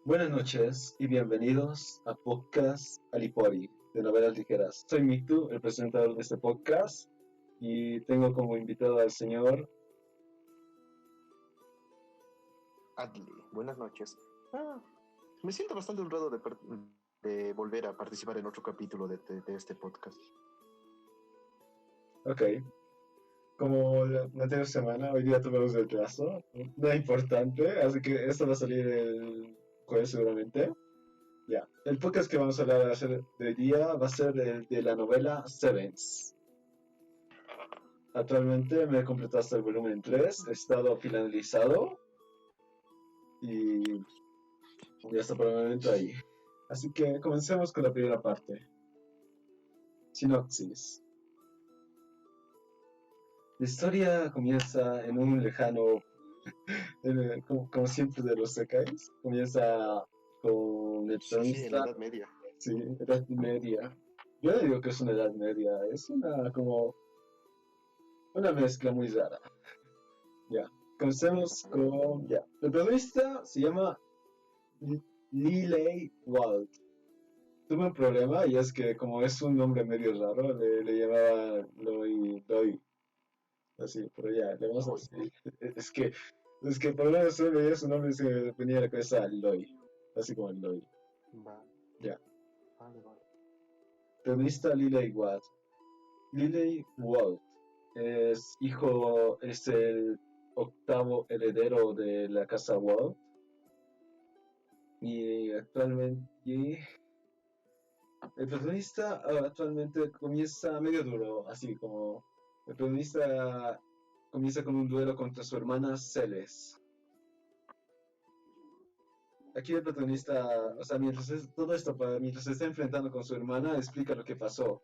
Buenas noches y bienvenidos a Podcast Alipori de novelas ligeras. Soy Mitu, el presentador de este podcast, y tengo como invitado al señor. Adli, buenas noches. Ah, Me siento bastante honrado de volver a participar en otro capítulo de este podcast. Ok, como la anterior semana, hoy día tuvimos retraso, nada importante, así que esto va a salir el jueves seguramente. Ya, el podcast que vamos a hablar de hoy día va a ser el de la novela Sevens. Actualmente me he completado hasta el volumen 3, he estado finalizado y ya está por el momento ahí. Así que comencemos con la primera parte. Sinopsis. La historia comienza en un lejano, como siempre de los sekais, comienza con el Sí, en la protagonista, Edad Media. sí, edad media. Yo no digo que es una edad media, es como una mezcla muy rara. Ya, comencemos con, ya. El protagonista se llama Lilei Wald. Tuve un problema y es que como es un nombre medio raro, le llamaba Loi, así, pero ya, le vamos a Uy, decir. Es que, es que por lo menos se veía su nombre y se me venía a la cabeza Loi, así como Loi. va, Ya. vale. Protagonista Lilei Wald. Lilei Wald es el octavo heredero de la casa Wald y actualmente el protagonista actualmente comienza medio duro, así como el protagonista comienza con un duelo contra su hermana Celes. Aquí el protagonista, o sea, todo esto, mientras se está enfrentando con su hermana, explica lo que pasó.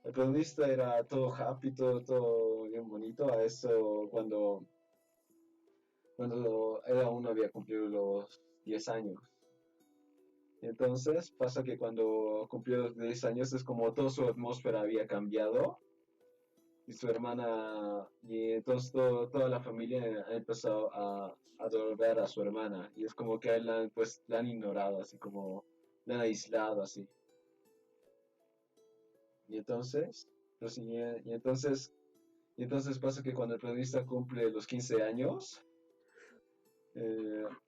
El protagonista era todo happy, todo bien bonito, a eso cuando él aún no había cumplido los 10 años. Entonces pasa que cuando cumplió los 10 años es como toda su atmósfera había cambiado y su hermana, y entonces toda la familia ha empezado a adorar a su hermana, y es como que a él pues, la han ignorado, así como la han aislado, así. Y entonces, pues, y entonces pasa que cuando el protagonista cumple los 15 años,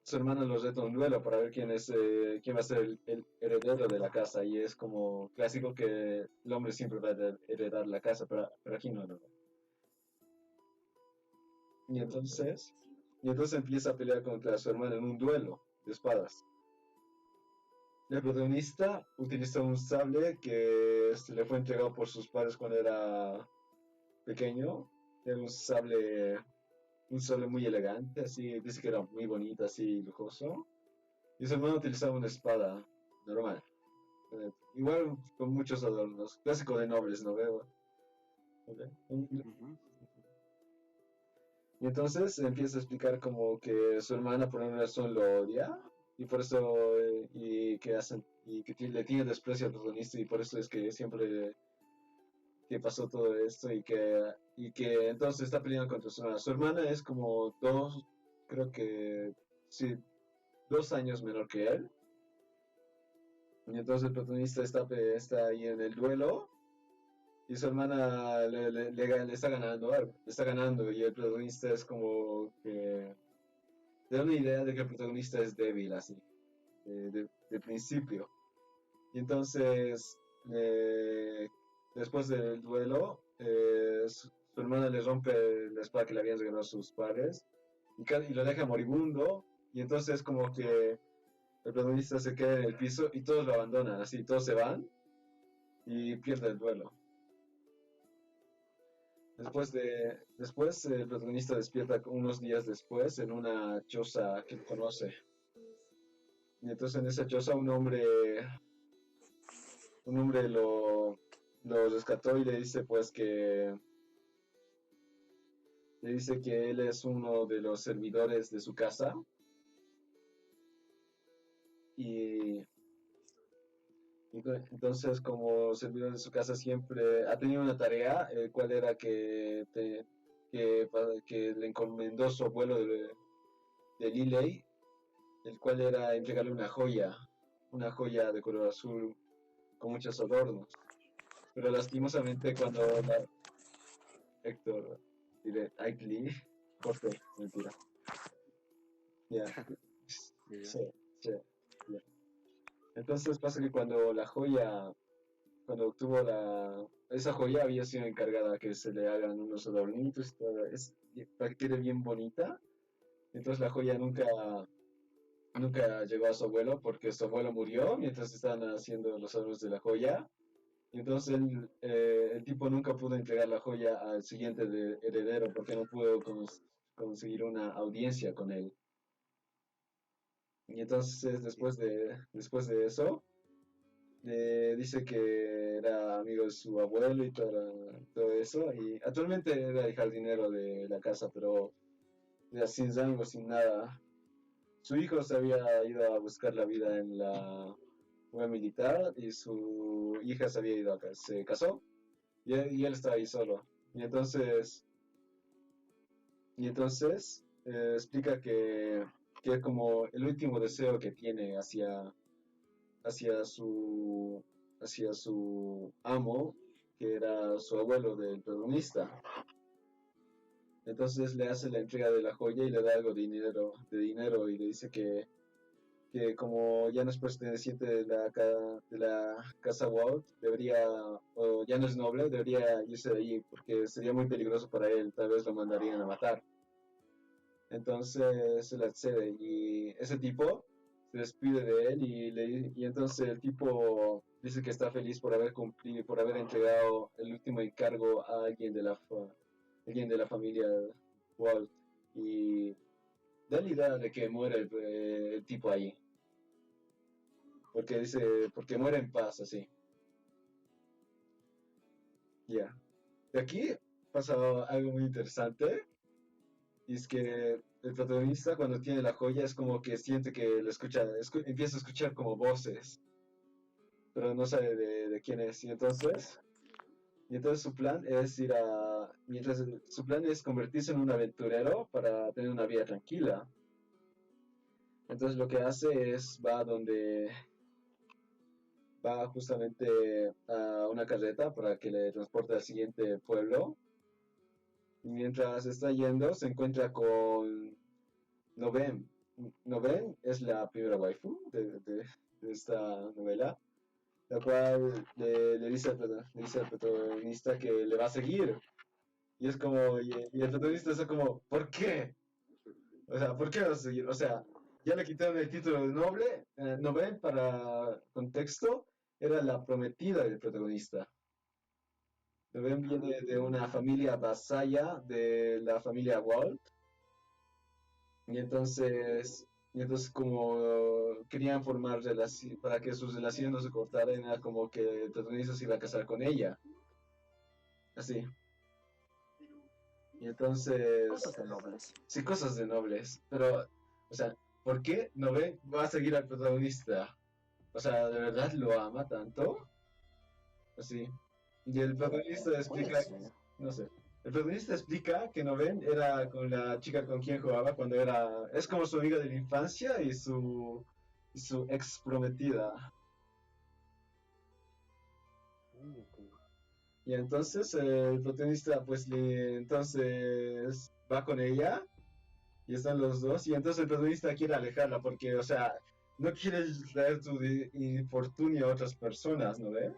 su hermana los reta a un duelo para ver quién va a ser el heredero de la casa, y es como clásico que el hombre siempre va a heredar la casa, pero aquí no. Y entonces, y entonces empieza a pelear contra su hermano en un duelo de espadas. El protagonista utiliza un sable que se le fue entregado por sus padres cuando era pequeño. Era un sable muy elegante, así, dice que era muy bonito, así, lujoso. Y su hermano utilizaba una espada normal. Igual con muchos adornos, clásico de nobles, ¿no veo? Okay. Ujú. Y entonces empieza a explicar como que su hermana por una razón lo odia y por eso y que le tiene desprecio al protagonista, y por eso es que siempre que pasó todo esto y que entonces está peleando contra su hermana. Su hermana es como creo que sí, 2 años menor que él. Y entonces el protagonista está ahí en el duelo y su hermana le está ganando, y el protagonista es como que te da una idea de que el protagonista es débil, así, de principio. Y entonces, después del duelo, su hermana le rompe la espada que le habían regalado sus padres y lo deja moribundo. Y entonces, como que el protagonista se queda en el piso y todos lo abandonan, así, todos se van y pierde el duelo. Después el protagonista despierta unos días después en una choza que conoce. Y entonces en esa choza un hombre lo rescató y le dice que él es uno de los servidores de su casa, y, entonces como servidor de su casa siempre ha tenido una tarea, el cual era que le encomendó su abuelo de Liley, el cual era entregarle una joya de color azul con muchos adornos. Pero lastimosamente cuando Héctor, diré, Ike Lee, Jorge, mentira. Ya, Ya. sí, sí, ya. Entonces pasa que cuando la joya, cuando obtuvo esa joya había sido encargada que se le hagan unos adornitos y todo, para que quede bien bonita. Entonces la joya nunca llegó a su abuelo porque su abuelo murió mientras estaban haciendo los adornos de la joya. Y entonces el tipo nunca pudo entregar la joya al siguiente heredero porque no pudo conseguir una audiencia con él. Y entonces después de eso, dice que era amigo de su abuelo y todo eso. Y actualmente era el jardinero de la casa, pero ya sin rango, sin nada. Su hijo se había ido a buscar la vida en la web militar y su hija se había ido acá, se casó y él estaba ahí solo. Y entonces explica que es como el último deseo que tiene hacia su, hacia su amo, que era su abuelo del protagonista. Entonces le hace la entrega de la joya y le da algo de dinero y le dice que como ya no es perteneciente de la casa Walt, o ya no es noble, debería irse de allí porque sería muy peligroso para él, tal vez lo mandarían a matar. Entonces se le accede y ese tipo se despide de él y entonces el tipo dice que está feliz por haber cumplido, por haber entregado el último encargo a alguien de la familia Walt y da la idea de que muere el tipo ahí, porque muere en paz así. Ya. De aquí pasa algo muy interesante. Y es que el protagonista cuando tiene la joya es como que siente que lo escucha, empieza a escuchar como voces, pero no sabe de quién es. Y entonces su plan es convertirse en un aventurero para tener una vida tranquila. Entonces lo que hace es va justamente a una carreta para que le transporte al siguiente pueblo. Y mientras está yendo se encuentra con Noven. Noven es la primera waifu de esta novela, la cual le dice al protagonista que le va a seguir. Y es como, y el protagonista está como, ¿por qué? O sea, ¿por qué vas a seguir? O sea, ya le quitaron el título de noble. Noven, para contexto, era la prometida del protagonista. Noven viene de una familia vasalla de la familia Walt. Y entonces como querían formar relación, para que sus relaciones no se cortaran, era como que el protagonista se iba a casar con ella, así. Y Cosas entonces, de nobles. sí, cosas de nobles, pero, o sea, ¿por qué Nobel va a seguir al protagonista? O sea, ¿de verdad lo ama tanto? Así. Y el protagonista Puede explica, ser. no sé, el protagonista explica que Noven era con la chica con quien jugaba cuando es como su amiga de la infancia y su ex prometida. Y entonces el protagonista pues entonces va con ella y están los dos y entonces el protagonista quiere alejarla porque, o sea, no quieres traer tu infortunio a otras personas, ¿no ve?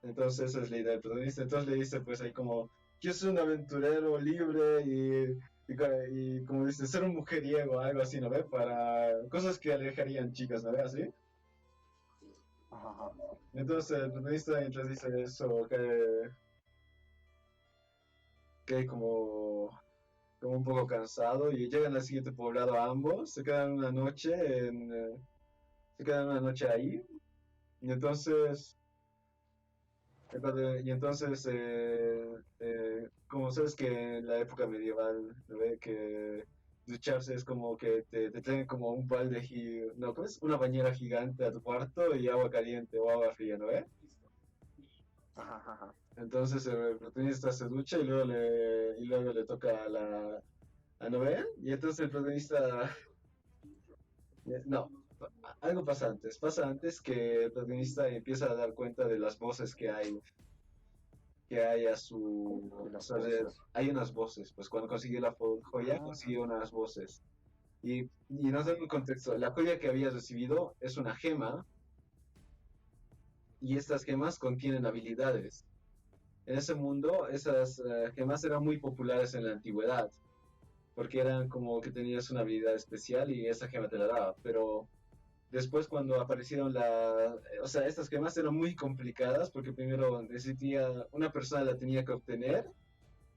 Entonces esa es la idea del protagonista. Entonces le dice pues ahí como, yo soy un aventurero libre y como dice, ser un mujeriego, algo así, ¿no ve? Para cosas que alejarían chicas, ¿no ve? Así. Ajá. Entonces el protagonista mientras dice eso cae como un poco cansado y llegan al siguiente poblado ambos, se quedan una noche ahí y entonces, como sabes que en la época medieval, ¿no ve? Que ducharse es como que te traen como un balde, no, ¿cómo es? Una bañera gigante a tu cuarto y agua caliente o agua fría, ¿no ve? Ajá, ajá. Entonces el protagonista se ducha y luego le toca ¿no ven? Y entonces el protagonista, no, algo pasa antes que el protagonista empieza a dar cuenta de las voces que hay De a las su alrededor. voces. Hay unas voces, pues cuando consiguió la joya, Ah, consiguió unas voces. Y nos da un contexto, la joya que había recibido es una gema, y estas gemas contienen habilidades. En ese mundo, esas gemas eran muy populares en la antigüedad, porque eran como que tenías una habilidad especial y esa gema te la daba, pero después cuando aparecieron o sea, estas gemas eran muy complicadas porque primero una persona la tenía que obtener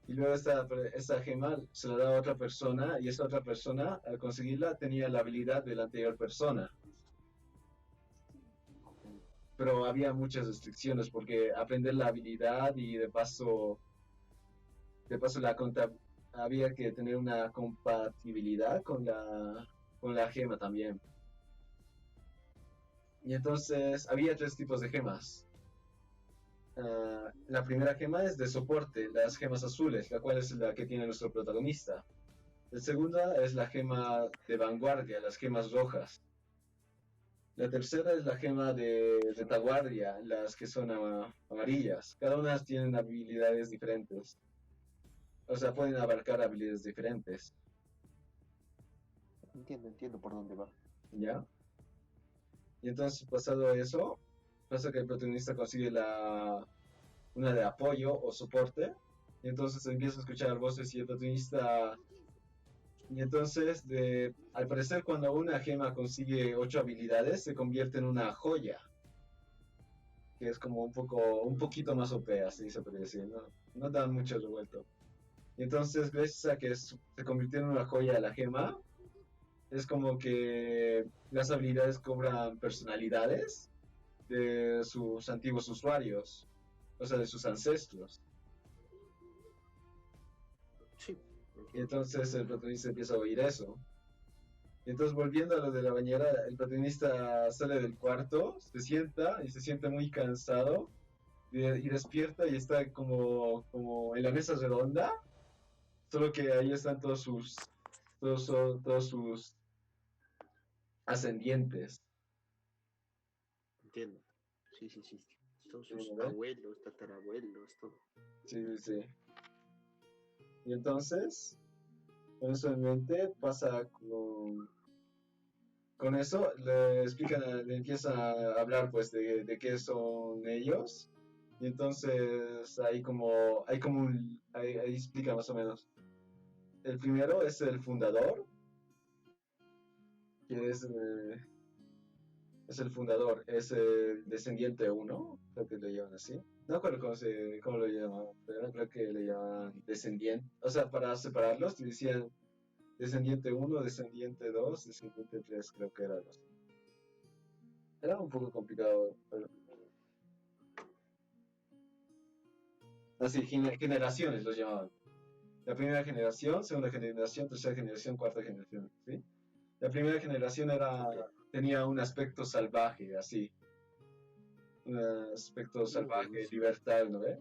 y luego esta gema se la daba a otra persona y esa otra persona al conseguirla tenía la habilidad de la anterior persona. Pero había muchas restricciones porque aprender la habilidad y de paso había que tener una compatibilidad con la gema también. Y entonces había tres tipos de gemas. La primera gema es de soporte, las gemas azules, la cual es la que tiene nuestro protagonista. La segunda es la gema de vanguardia, las gemas rojas. La tercera es la gema de retaguardia, las que son amarillas. Cada una tiene habilidades diferentes. O sea, pueden abarcar habilidades diferentes. entiendo por dónde va. ¿Ya? Y entonces, pasado eso, pasa que el protagonista consigue una de apoyo o soporte. Y entonces empieza a escuchar voces y el protagonista. Y entonces, al parecer, cuando una gema consigue 8 habilidades, se convierte en una joya, que es como un poquito más OP, así se puede decir, ¿no? No dan mucho revuelto. Y entonces, gracias a que se convirtió en una joya la gema, es como que las habilidades cobran personalidades de sus antiguos usuarios, o sea, de sus ancestros. Sí, Y entiendo. entonces el protagonista empieza a oír eso. Y entonces, volviendo a lo de la bañera, el protagonista sale del cuarto, se sienta y se siente muy cansado y despierta y está como en la mesa redonda, solo que ahí están todos sus ascendientes. Entiendo. Sí, sí, sí. Son sus ¿No ve? abuelos, tatarabuelos, todo. Sí, sí, sí. Y entonces, con eso en mente, pasa con eso, le empiezan a hablar pues de qué son ellos. Y entonces ahí explica más o menos. El primero es el fundador, que es el fundador, es el descendiente uno, creo que le llaman así. No recuerdo cómo lo llaman, pero creo que le llaman descendiente. O sea, para separarlos, le decían descendiente uno, descendiente 2, descendiente 3, creo que era los. Era un poco complicado, pero. Así, generaciones los llamaban. La primera generación, segunda generación, tercera generación, cuarta generación, ¿sí? La primera generación Ok. tenía un aspecto salvaje, así. Un aspecto salvaje, Buenísimo. libertad, ¿no ve?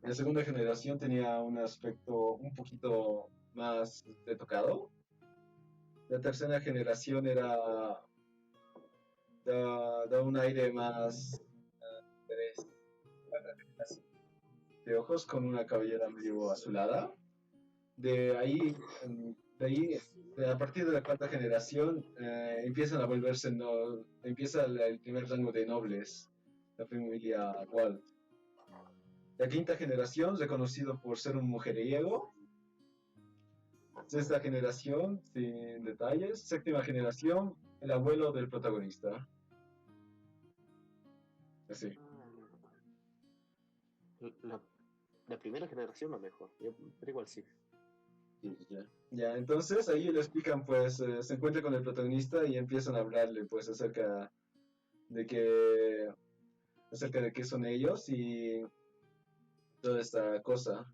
La segunda generación tenía un aspecto un poquito más retocado. La tercera generación da un aire más interés, de ojos con una cabellera medio azulada. De ahí, de ahí, a partir de la cuarta generación, empiezan a volverse, empieza el primer rango de nobles, la familia Walt. La quinta generación, reconocido por ser un mujeriego. Sexta generación, sin detalles. Séptima generación, el abuelo del protagonista. Así. La, la primera generación la mejor, pero igual sí. Sí, ya. Ya, entonces ahí le explican, pues, se encuentra con el protagonista y empiezan a hablarle, pues, de que, acerca de qué son ellos y toda esta cosa.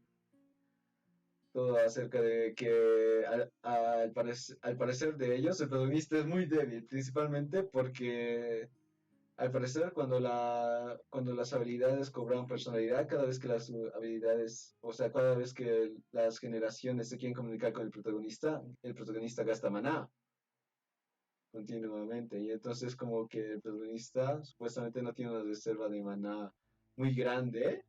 Todo acerca de que al parecer de ellos, el protagonista es muy débil, principalmente porque Al parecer, cuando las habilidades cobran personalidad, cada vez que las habilidades, o sea, cada vez que las generaciones se quieren comunicar con el protagonista gasta maná continuamente. Y entonces como que el protagonista supuestamente no tiene una reserva de maná muy grande.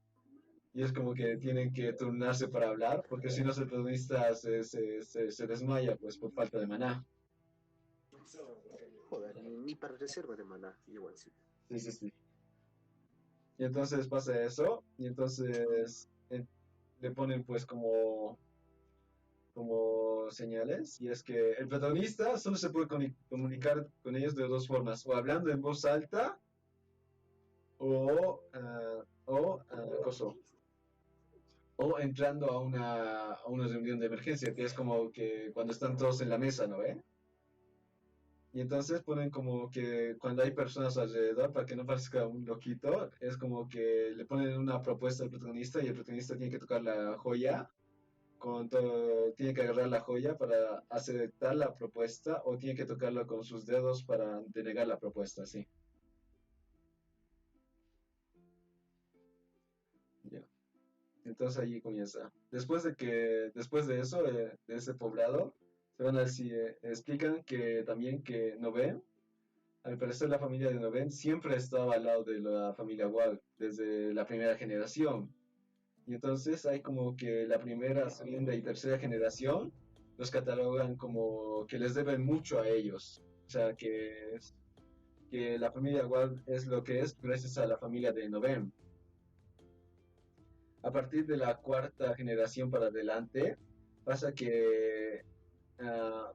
Y es como que tienen que turnarse para hablar, porque si no el protagonista se desmaya pues por falta de maná. Joder, ni para reserva de maná, igual sí. Sí, sí, sí. Y entonces pasa eso, y entonces le ponen pues como señales, y es que el protagonista solo se puede comunicar con ellos de dos formas, o hablando en voz alta, o o entrando a una reunión de emergencia, que es como que cuando están todos en la mesa, ¿no ve? Y entonces ponen como que cuando hay personas alrededor, para que no parezca un loquito, es como que le ponen una propuesta al protagonista y el protagonista tiene que tocar la joya, tiene que agarrar la joya para aceptar la propuesta o tiene que tocarlo con sus dedos para denegar la propuesta, sí. Ya. Entonces allí comienza. Después de eso, de ese poblado, se van a decir, explican que también que Noven, al parecer la familia de Noven siempre estaba al lado de la familia Wall desde la primera generación. Y entonces hay como que la primera, segunda y tercera generación los catalogan como que les deben mucho a ellos. O sea, que la familia Wall es lo que es gracias a la familia de Noven. A partir de la cuarta generación para adelante, pasa que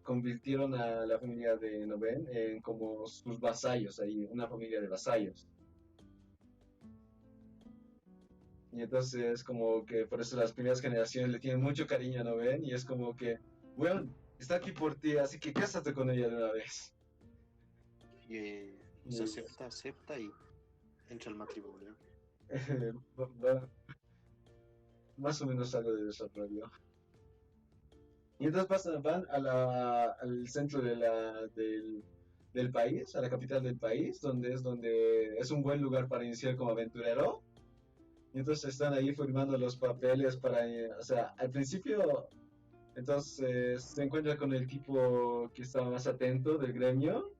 convirtieron a la familia de Noven en como sus vasallos, ahí, una familia de vasallos. Y entonces como que por eso las primeras generaciones le tienen mucho cariño a Noven y es como que, bueno, está aquí por ti, así que cásate con ella de una vez. Y se acepta y entra al matrimonio. Más o menos algo de desarrollo. Y entonces van al centro del país, a la capital del país, donde es un buen lugar para iniciar como aventurero. Y entonces están ahí firmando los papeles o sea, al principio, entonces se encuentra con el tipo que estaba más atento del gremio.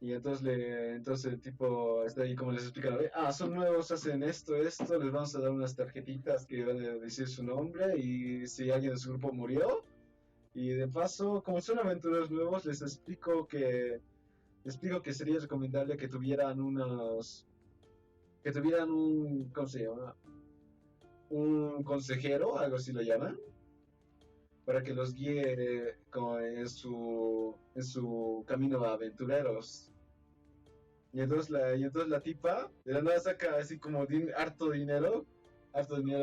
Y entonces el tipo está ahí como les explica, son nuevos, hacen esto, les vamos a dar unas tarjetitas que van a decir su nombre y si alguien de su grupo murió. Y de paso, como son aventureros nuevos, les explico que sería recomendable que tuvieran ¿cómo se llama? Un consejero, algo así lo llaman, para que los guíe como en su camino a aventureros. Y entonces la tipa de la nada saca así como harto dinero,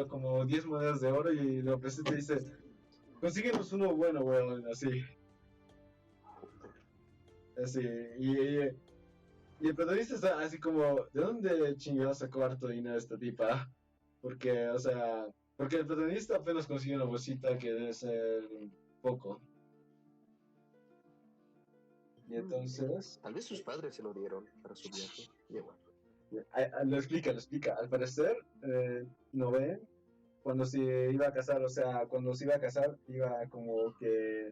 como 10 monedas de oro y lo presenta y dice, consíguenos uno bueno, weón, así. Así, y el protagonista está así como, ¿de dónde chingados sacó harto dinero esta tipa? Porque, o sea, porque el protagonista apenas consiguió una bolsita que debe ser poco. Y entonces, Tal vez sus padres se lo dieron para su viaje. Y bueno. lo explica. Al parecer, no ve, cuando se iba a casar, o sea, cuando se iba a casar, iba como que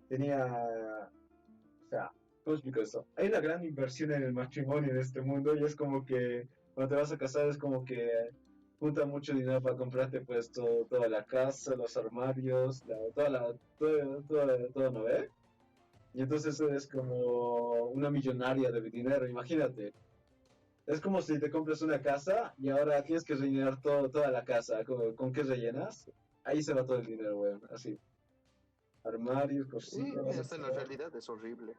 tenía, o sea, ¿cómo explico esto? Hay una gran inversión en el matrimonio en este mundo y es como que cuando te vas a casar es como que junta mucho dinero para comprarte pues toda la casa, los armarios, todo, ¿no ve? Y entonces es como una millonaria de dinero, imagínate. Es como si te compras una casa y ahora tienes que rellenar toda la casa. ¿Con qué rellenas? Ahí se va todo el dinero, weón. Así. Armarios, Sí, cocinas. hasta en la realidad es horrible.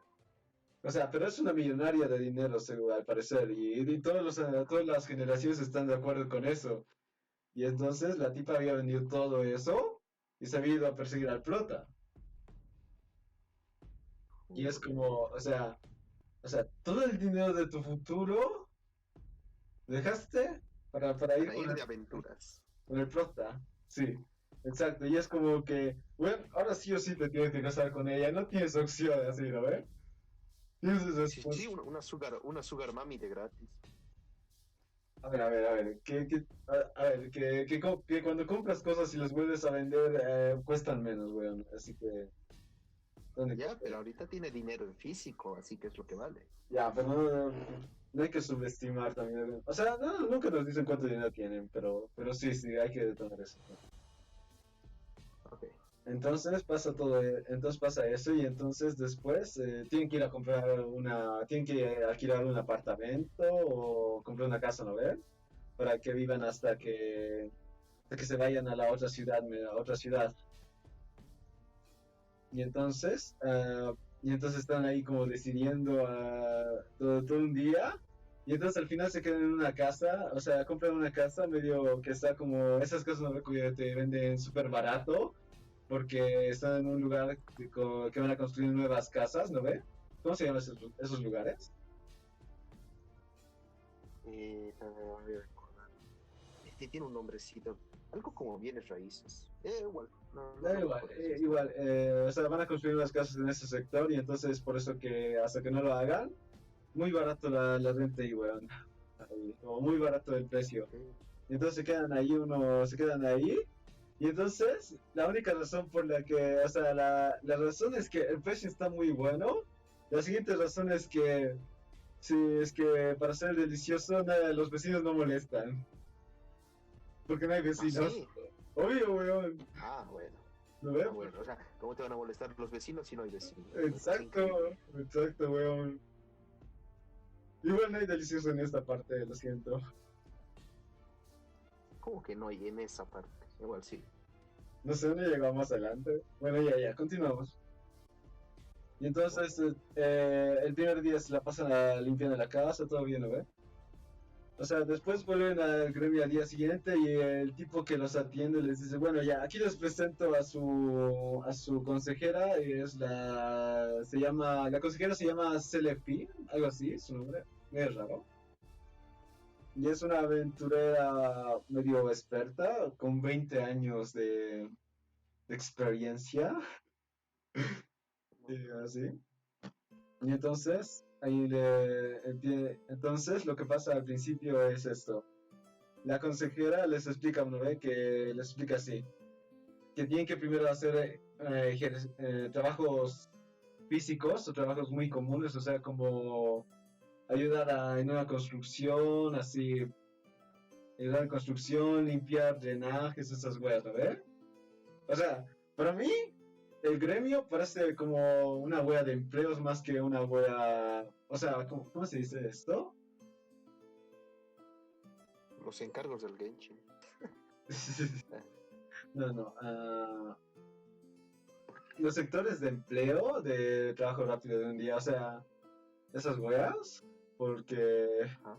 O sea, pero es una millonaria de dinero, al parecer. Y todas las generaciones están de acuerdo con eso. Y entonces la tipa había vendido todo eso y se había ido a perseguir al prota. Y es como, o sea, todo el dinero de tu futuro dejaste para ir Para ir de aventuras. con el prota. Sí, exacto. Y es como que, bueno, ahora sí o sí te tienes que casar con ella. No tienes opción así, ¿no ves? Y entonces Sí, sí, después, una sugar mami de gratis. a ver, que cuando compras cosas y las vuelves a vender, cuestan menos, weón. Así que, lo único Ya, pero que... ahorita tiene dinero en físico, así que es lo que vale. Ya, pero no hay que subestimar también. O sea, no, nunca nos dicen cuánto dinero tienen, pero sí, sí, hay que tomar eso. Ok. Entonces pasa eso y entonces después tienen que ir a comprar tienen que alquilar un apartamento o comprar una casa, ¿no ves? Para que vivan hasta que se vayan a la otra ciudad, a otra ciudad. Y entonces están ahí como decidiendo todo un día. Y entonces al final se quedan en una casa, o sea, compran una casa medio que está como, esas casas no que te venden súper barato, porque están en un lugar que van a construir nuevas casas, ¿no ve? ¿Cómo se llaman esos lugares? A ver, este tiene un nombrecito, algo como bienes raíces. Igual, Da no me igual, acuerdo si es. igual, o sea, van a construir unas casas en ese sector y entonces por eso que hasta que no lo hagan, muy barato la renta y weón, o muy barato el precio. Ok. Y entonces se quedan ahí. Y entonces, la única razón por la que, o sea, la razón es que el precio está muy bueno. La siguiente razón es que, sí, es que para ser delicioso, los vecinos no molestan. Porque no hay Ah, vecinos. sí. Obvio, weón. Ah, bueno. ¿Lo ves? Ah, bueno. O sea, ¿cómo te van a molestar los vecinos si no hay vecinos? Me parece Exacto, increíble. exacto, weón. Igual no hay delicioso en esta parte, lo siento. ¿Cómo que no hay en esa parte? Igual sí. No sé dónde llegamos más adelante. Bueno, ya, continuamos. Y entonces, el primer día se la pasan limpiando la casa, todo bien, ¿no ve? O sea, después vuelven al gremio al día siguiente y el tipo que los atiende les dice, bueno, ya, aquí les presento a su consejera, y la consejera se llama Celepi, algo así, su nombre, medio raro. Y es una aventurera medio experta, con 20 años de experiencia, y así. Y entonces, entonces lo que pasa al principio es esto. La consejera les explica, ¿no ve? Que les explica así, que tienen que primero hacer trabajos físicos o trabajos muy comunes, o sea, como en una construcción, así, ayudar en construcción, limpiar drenajes, esas weas, ¿no ve? O sea, para mí, el gremio parece como una wea de empleos más que una wea, o sea, ¿cómo se dice esto? Los encargos del Genshin. Ah, No, no. Los sectores de empleo, de trabajo rápido de un día, o sea, esas weas, porque ajá.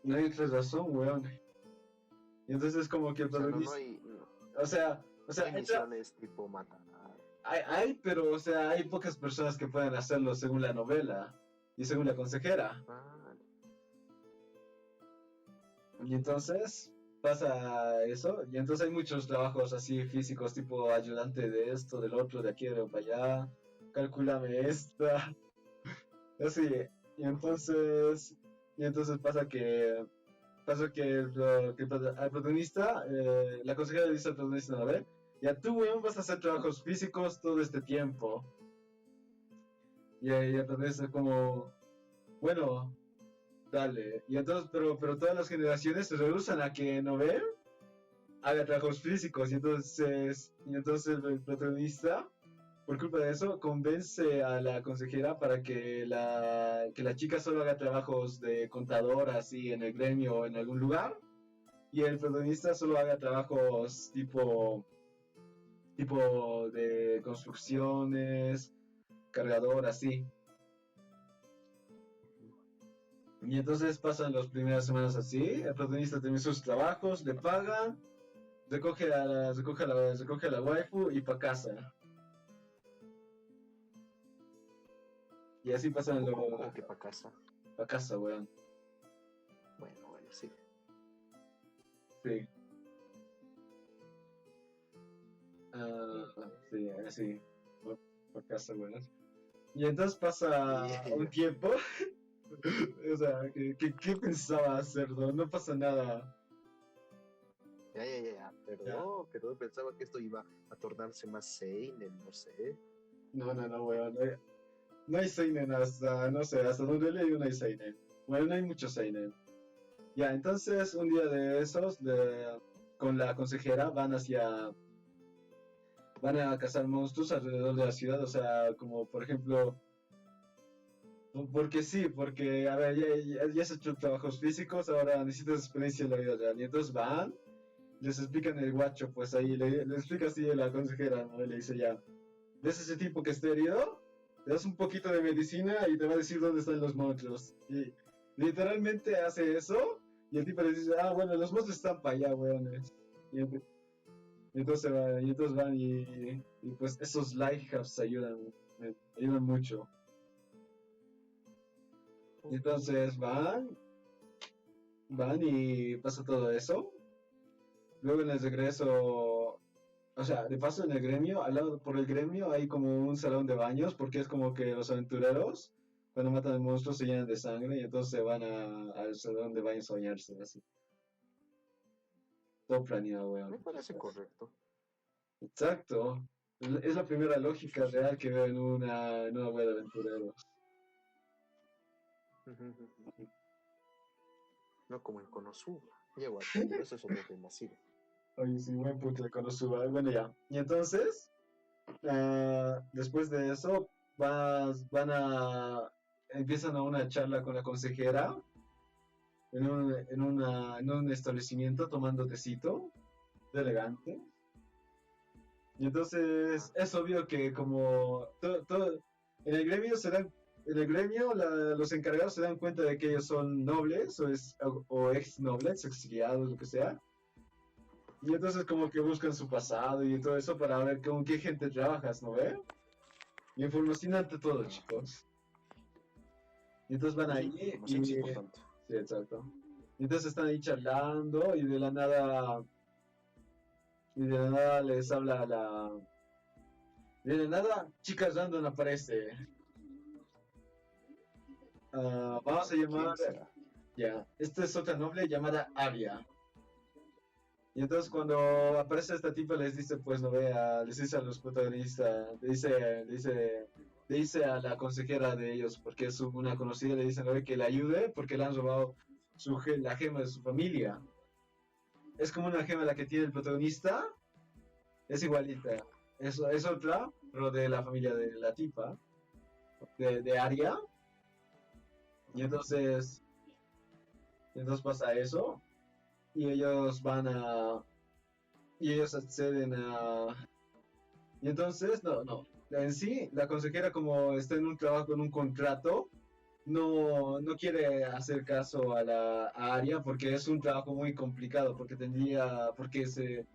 no hay otra razón, weón. Y entonces es como que el O sea, protagonista, o no sea, hay misiones tipo matar. pero, o sea, hay pocas personas que pueden hacerlo según la novela y según la consejera. Ah, Y entonces pasa eso, y entonces hay muchos trabajos así físicos, tipo ayudante de esto, del otro, de aquí, de para allá, calculame esta, así. Y entonces, y entonces al protagonista, la consejera le dice al protagonista, a ver, ya tú, weón, vas a hacer trabajos físicos todo este tiempo. Y el protagonista como, bueno, dale. Y entonces, pero todas las generaciones se rehusan a que Nobel haga trabajos físicos. Y entonces el protagonista, por culpa de eso, convence a la consejera para que la chica solo haga trabajos de contador así en el gremio o en algún lugar. Y el protagonista solo haga trabajos tipo de construcciones, cargador, así. Y entonces pasan las primeras semanas así, el protagonista tiene sus trabajos, le pagan, recoge a la waifu y pa' casa. Y así pasan ¿cómo que para casa? pa' casa, weón. Bueno, sí. Sí. Sí, así. Pa' casa, weón. Y entonces pasa un tiempo. O sea, ¿qué pensaba hacer? No pasa nada. Ya. Ya. Perdón, pensaba que esto iba a tornarse más seinen, no sé. No, weón. No hay seinen hasta, no sé, hasta donde leí no hay seinen. Bueno, no hay mucho seinen. Ya, entonces un día de esos, con la consejera van a cazar monstruos alrededor de la ciudad, o sea, como por ejemplo, porque sí, porque, a ver, ya has hecho trabajos físicos, ahora necesitas experiencia en la vida real. Y entonces van, les explican el guacho, pues ahí le explica así a la consejera, ¿no? Y le dice ya, ¿ves ese tipo que está herido? Le das un poquito de medicina y te va a decir dónde están los monstruos. Y literalmente hace eso, y el tipo le dice, ah, bueno, los monstruos están para allá, weones. Y, y entonces, y entonces van y pues esos lighthubs ayudan mucho. Y entonces van y pasa todo eso. Luego en el regreso, o sea, de paso en el gremio, al lado por el gremio hay como un salón de baños, porque es como que los aventureros, cuando matan al monstruo, se llenan de sangre y entonces se van al salón de baños a bañarse, así. Todo planeado, Me weón. parece correcto. Exacto. Es la primera lógica Sí. real que veo en una web de aventureros. No como en Konosuba. Llego a ti, pero eso es otro tema, sí. Oye, sí, buen punto de Konosuba. Bueno, ya. Y entonces, después de eso, empiezan a una charla con la consejera en un establecimiento tomando tecito, de elegante. Y entonces es obvio que como en el gremio los encargados se dan cuenta de que ellos son nobles o ex nobles, exiliados, lo que sea. Y entonces como que buscan su pasado y todo eso para ver con qué gente trabajas, ¿no ve? Y información ante todo, chicos. Y entonces van Sí, ahí información es importante. sí, exacto. Y entonces están ahí charlando y de la nada les habla de la nada, chicas random aparece. Vamos a llamar, ¿Quién será? ya, esta es otra noble llamada Aria. Y entonces cuando aparece esta tipa les dice, pues no vea, les dice a los protagonistas, le dice a la consejera de ellos, porque es una conocida, le dicen, no ve, que le ayude porque le han robado la gema de su familia. Es como una gema la que tiene el protagonista, es igualita. Es otra, pero de la familia de la tipa, de Aria. Y entonces pasa eso, y ellos acceden y entonces, no, en sí, la consejera como está en un trabajo, en un contrato, no quiere hacer caso a Aria porque es un trabajo muy complicado, porque se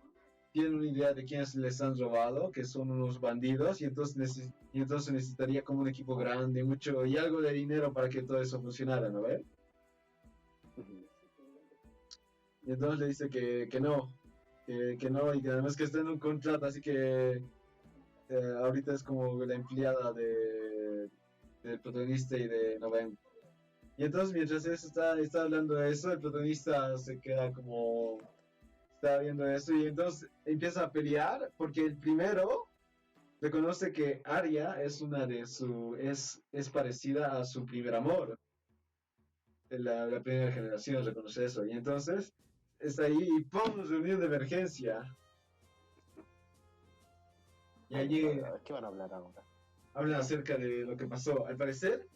tienen una idea de quiénes les han robado, que son unos bandidos, y entonces necesitaría como un equipo grande, mucho, y algo de dinero para que todo eso funcionara, ¿no ves? Y entonces le dice que no, que no, y que además que está en un contrato, así que ahorita es como la empleada del protagonista y de Noven. Y entonces mientras está hablando de eso, el protagonista se queda como, está viendo eso y entonces empieza a pelear porque el primero reconoce que Arya es parecida a su primer amor, la primera generación reconoce eso y entonces está ahí y ¡pum! Reunión de emergencia. Y allí ¿Qué van a hablar ahora? hablan acerca de lo que pasó. Al parecer,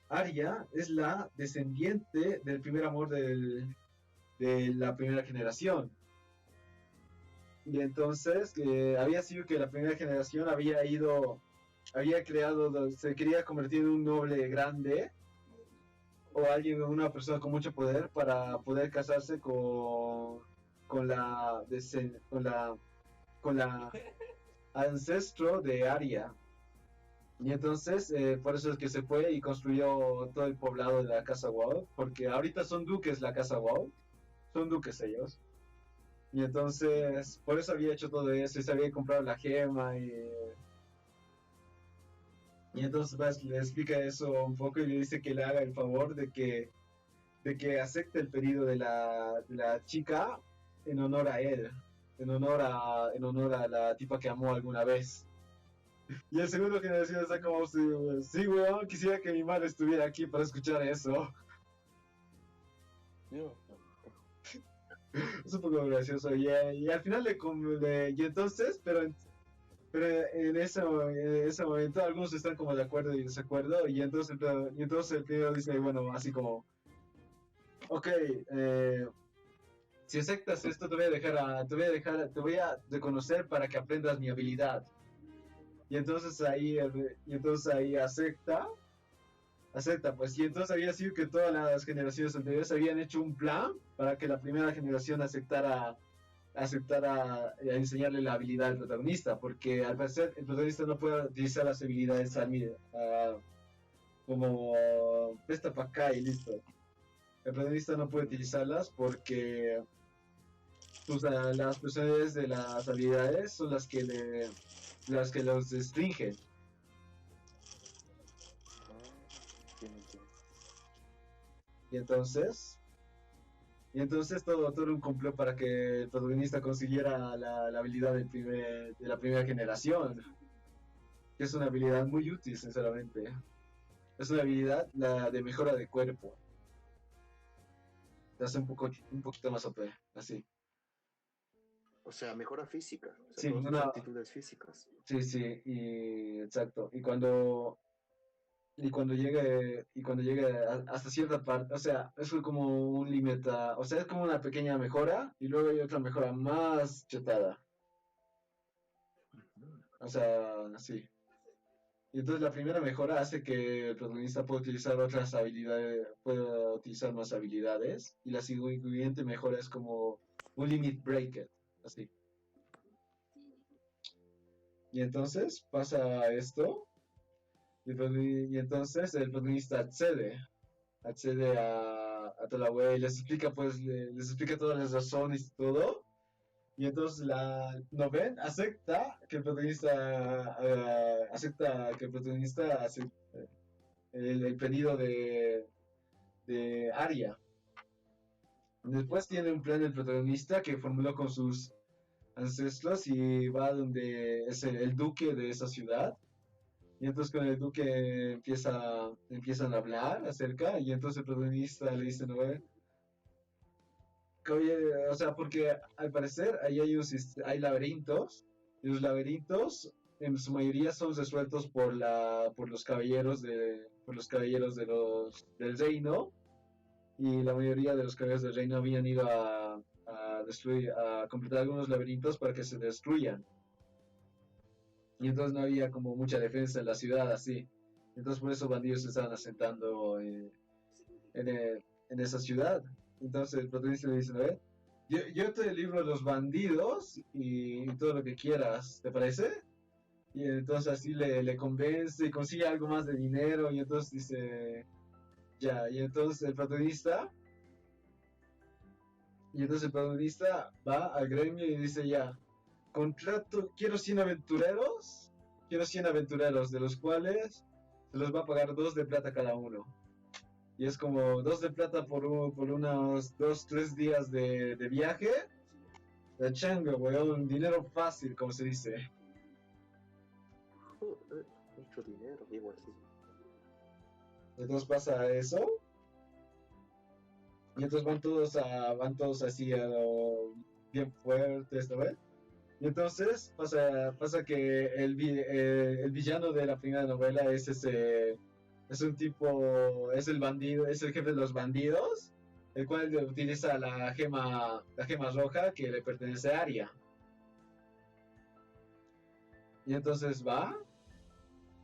Arya es la descendiente del primer amor de la primera generación. Y entonces había sido que la primera generación se quería convertir en un noble grande o alguien, una persona con mucho poder para poder casarse con la, con la ancestro de Arya. Y entonces, por eso es que se fue y construyó todo el poblado de la Casa Wow, porque ahorita son duques la Casa Wow, son duques ellos. Y entonces, por eso había hecho todo eso y se había comprado la gema Y entonces le explica eso un poco y le dice que le haga el favor de que acepte el pedido de la chica en honor a él, en honor a la tipa que amó alguna vez. Y el segundo generación está como, sí, weón, quisiera que mi madre estuviera aquí para escuchar eso. Yo, Es un poco gracioso. Y al final y entonces, pero en ese momento algunos están como de acuerdo y desacuerdo. Y entonces el primero dice, bueno, así como, ok, si aceptas esto, te voy a reconocer para que aprendas mi habilidad. Y entonces ahí acepta, pues, y entonces había sido que todas las generaciones anteriores habían hecho un plan para que la primera generación aceptara enseñarle la habilidad al protagonista, porque al parecer el protagonista no puede utilizar las habilidades como presta para acá y listo. El protagonista no puede utilizarlas porque pues, las personalidades de las habilidades son las que los restringen. entiendo. Y entonces, todo era un complot para que el protagonista consiguiera la habilidad de la primera generación, que es una habilidad muy útil, sinceramente. Es una habilidad de mejora de cuerpo. Te hace un poquito más OP, así. O sea, mejora física, o sea, Sí, todas tus aptitudes físicas. sí, y exacto. Y cuando llegue hasta cierta parte, o sea, es como un límite, o sea, es como una pequeña mejora y luego hay otra mejora más chetada. O sea, sí. Y entonces la primera mejora hace que el protagonista pueda utilizar otras habilidades, pueda utilizar más habilidades. Y la siguiente mejora es como un limit breaker, así. Y entonces pasa esto, y entonces el protagonista accede a toda la web y les explica, pues, les explica todas las razones y todo. Y entonces ¿no ven? Acepta que el protagonista el pedido de Arya. Después tiene un plan el protagonista que formuló con sus ancestros y va donde es el duque de esa ciudad. Y entonces con el duque empiezan a hablar acerca y entonces el protagonista le dice, no, o sea, porque al parecer ahí hay laberintos y los laberintos en su mayoría son resueltos por los caballeros del reino y la mayoría de los caballeros del reino habían ido a completar algunos laberintos para que se destruyan. Y entonces no había como mucha defensa en la ciudad así. Entonces por eso bandidos se estaban asentando en esa ciudad. Entonces el protagonista le dice, ¿no? Yo te libro los bandidos y todo lo que quieras, ¿te parece? Y entonces así le convence y consigue algo más de dinero y entonces dice, ya, y entonces el protagonista va al gremio y dice, ya, quiero 100 aventureros, de los cuales se los va a pagar 2 de plata cada uno. Y es como 2 de plata por unos 2, 3 días de viaje. De chango, weón, dinero fácil, como se dice. Mucho dinero, digo así. Entonces pasa eso. Y entonces van todos así a lo bien fuertes, ¿no ves? Y entonces pasa que el villano de la primera novela es un tipo, es el bandido, es el jefe de los bandidos, el cual utiliza la gema roja que le pertenece a Arya. Y entonces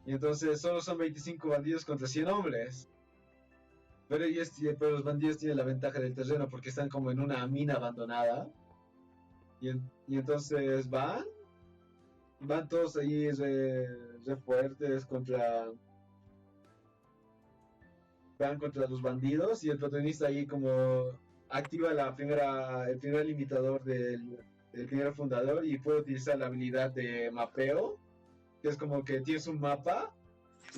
y entonces solo son 25 bandidos contra 100 hombres. Pero los bandidos tienen la ventaja del terreno porque están como en una mina abandonada. Y entonces van todos ahí re fuertes van contra los bandidos y el protagonista ahí como activa el primer limitador del primer fundador y puede utilizar la habilidad de mapeo, que es como que tienes un mapa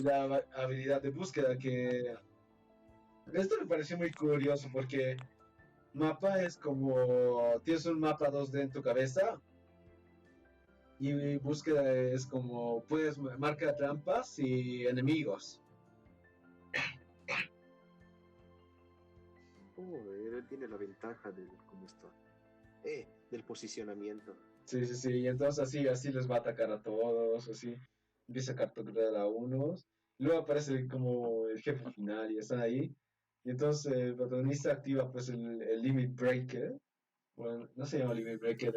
la habilidad de búsqueda, que esto me pareció muy curioso porque mapa es como, tienes un mapa 2D en tu cabeza y búsqueda es como, puedes marcar trampas y enemigos. Él tiene la ventaja del, ¿cómo está? Del posicionamiento. Sí, sí, sí, y entonces así les va a atacar a todos, así, empieza a capturar a unos, luego aparece como el jefe final y están ahí, y entonces el protagonista activa pues el Limit Breaker, bueno, no se llama Limit Breaker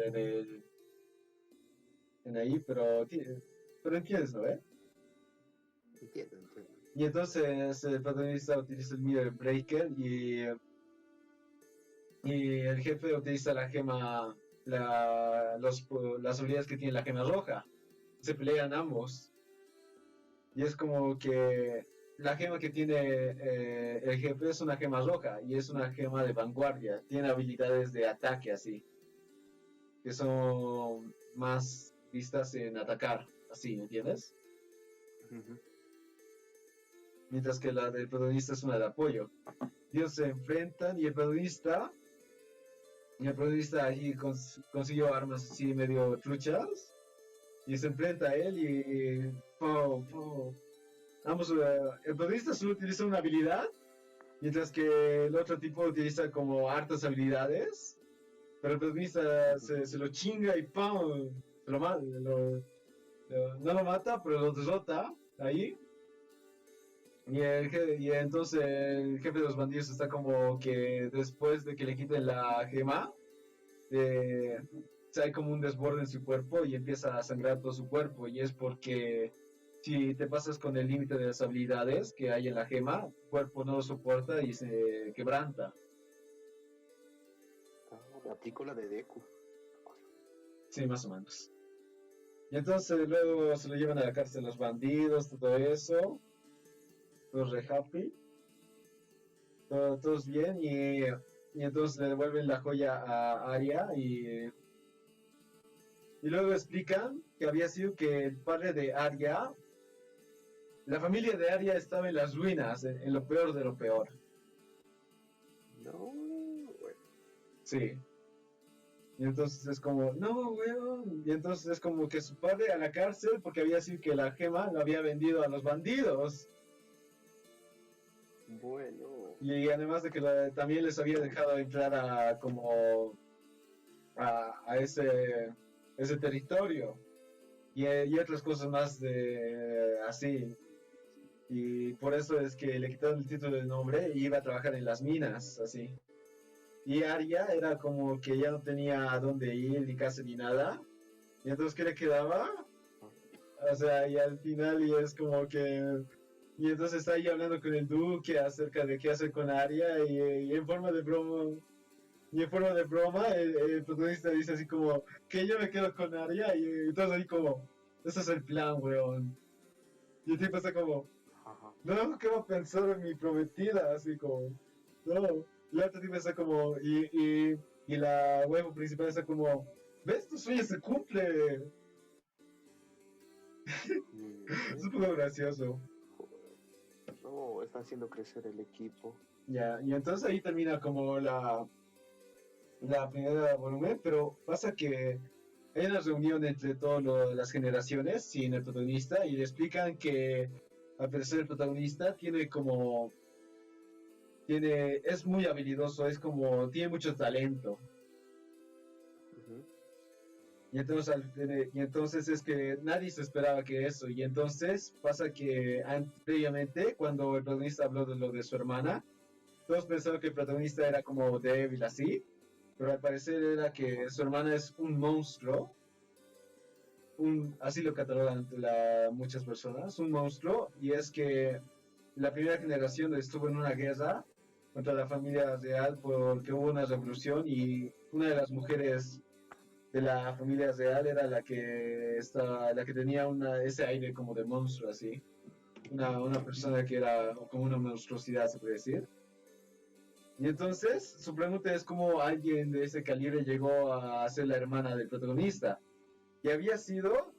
en ahí, pero entiendes, ¿no? Entiendo. Y entonces el protagonista utiliza el Mirror Breaker y el jefe utiliza la gema, las habilidades que tiene la gema roja. Se pelean ambos. Y es como que la gema que tiene el jefe es una gema roja y es una gema de vanguardia. Tiene habilidades de ataque así, que son más vistas en atacar, así, ¿entiendes? Uh-huh. Mientras que la del protagonista es una de apoyo. Ellos se enfrentan y el protagonista allí consiguió armas así medio truchas y se enfrenta a él y ¡pum, pum! Ambos, el protagonista solo utiliza una habilidad, mientras que el otro tipo utiliza como hartas habilidades, pero el protagonista se lo chinga y ¡pum! Lo mata, no lo mata, pero lo derrota ahí. Y entonces el jefe de los bandidos está como que después de que le quiten la gema, hay como un desborde en su cuerpo y empieza a sangrar todo su cuerpo. Y es porque si te pasas con el límite de las habilidades que hay en la gema, tu cuerpo no lo soporta y se quebranta. Me aplico la de Deku. Sí, más o menos. Y entonces luego se lo llevan a la cárcel los bandidos, todo eso. Todos re happy. Todos bien. Y entonces le devuelven la joya a Arya y luego explican que había sido que el padre de Arya, la familia de Arya estaba en las ruinas, en lo peor de lo peor. No, bueno. Sí. Y entonces es como, no, weón. Y entonces es como que su padre a la cárcel porque había sido que la gema la había vendido a los bandidos. Bueno. Y además de que también les había dejado entrar a como a ese territorio. Y otras cosas más de así. Y por eso es que le quitaron el título de nombre y iba a trabajar en las minas, así. Y Arya era como que ya no tenía a dónde ir, ni casa ni nada. Y entonces, ¿qué le quedaba? O sea, y al final, y es como que. Y entonces está ahí hablando con el duque acerca de qué hacer con Arya, y en forma de broma. Y en forma de broma, el protagonista dice así como, que yo me quedo con Arya, y entonces ahí como, ese es el plan, weón. Y el tipo está como, Ajá. no, ¿qué va a pensar en mi prometida? Así como, no. Y la otra tipo está como, y la huevo principal está como, ¿ves? Tu sueño se cumple. Es un poco gracioso. No, está haciendo crecer el equipo. Ya, y entonces ahí termina como la primera volumen, pero pasa que hay una reunión entre todas las generaciones sin el protagonista y le explican que al parecer el protagonista es muy habilidoso, es como, tiene mucho talento. Uh-huh. Y entonces es que nadie se esperaba que eso. Y entonces pasa que previamente, cuando el protagonista habló de lo de su hermana, todos pensaron que el protagonista era como débil así, pero al parecer era que su hermana es un monstruo, así lo catalogan muchas personas, un monstruo, y es que la primera generación estuvo en una guerra contra la familia real porque hubo una revolución y una de las mujeres de la familia real era la que tenía ese aire como de monstruo así, una persona que era como una monstruosidad se puede decir. Y entonces su pregunta es cómo alguien de ese calibre llegó a ser la hermana del protagonista. Y había sido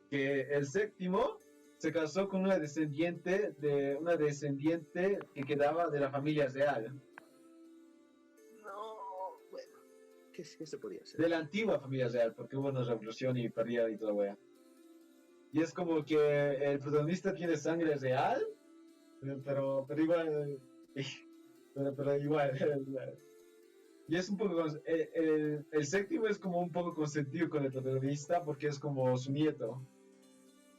que el séptimo se casó con una descendiente que quedaba de la familia real, No, bueno, ¿qué se podía hacer? de la antigua familia real, porque hubo una revolución y perdieron y toda wea. Y es como que el protagonista tiene sangre real, pero igual, pero igual. Y es un poco, el séptimo es como un poco consentido con el protagonista porque es como su nieto.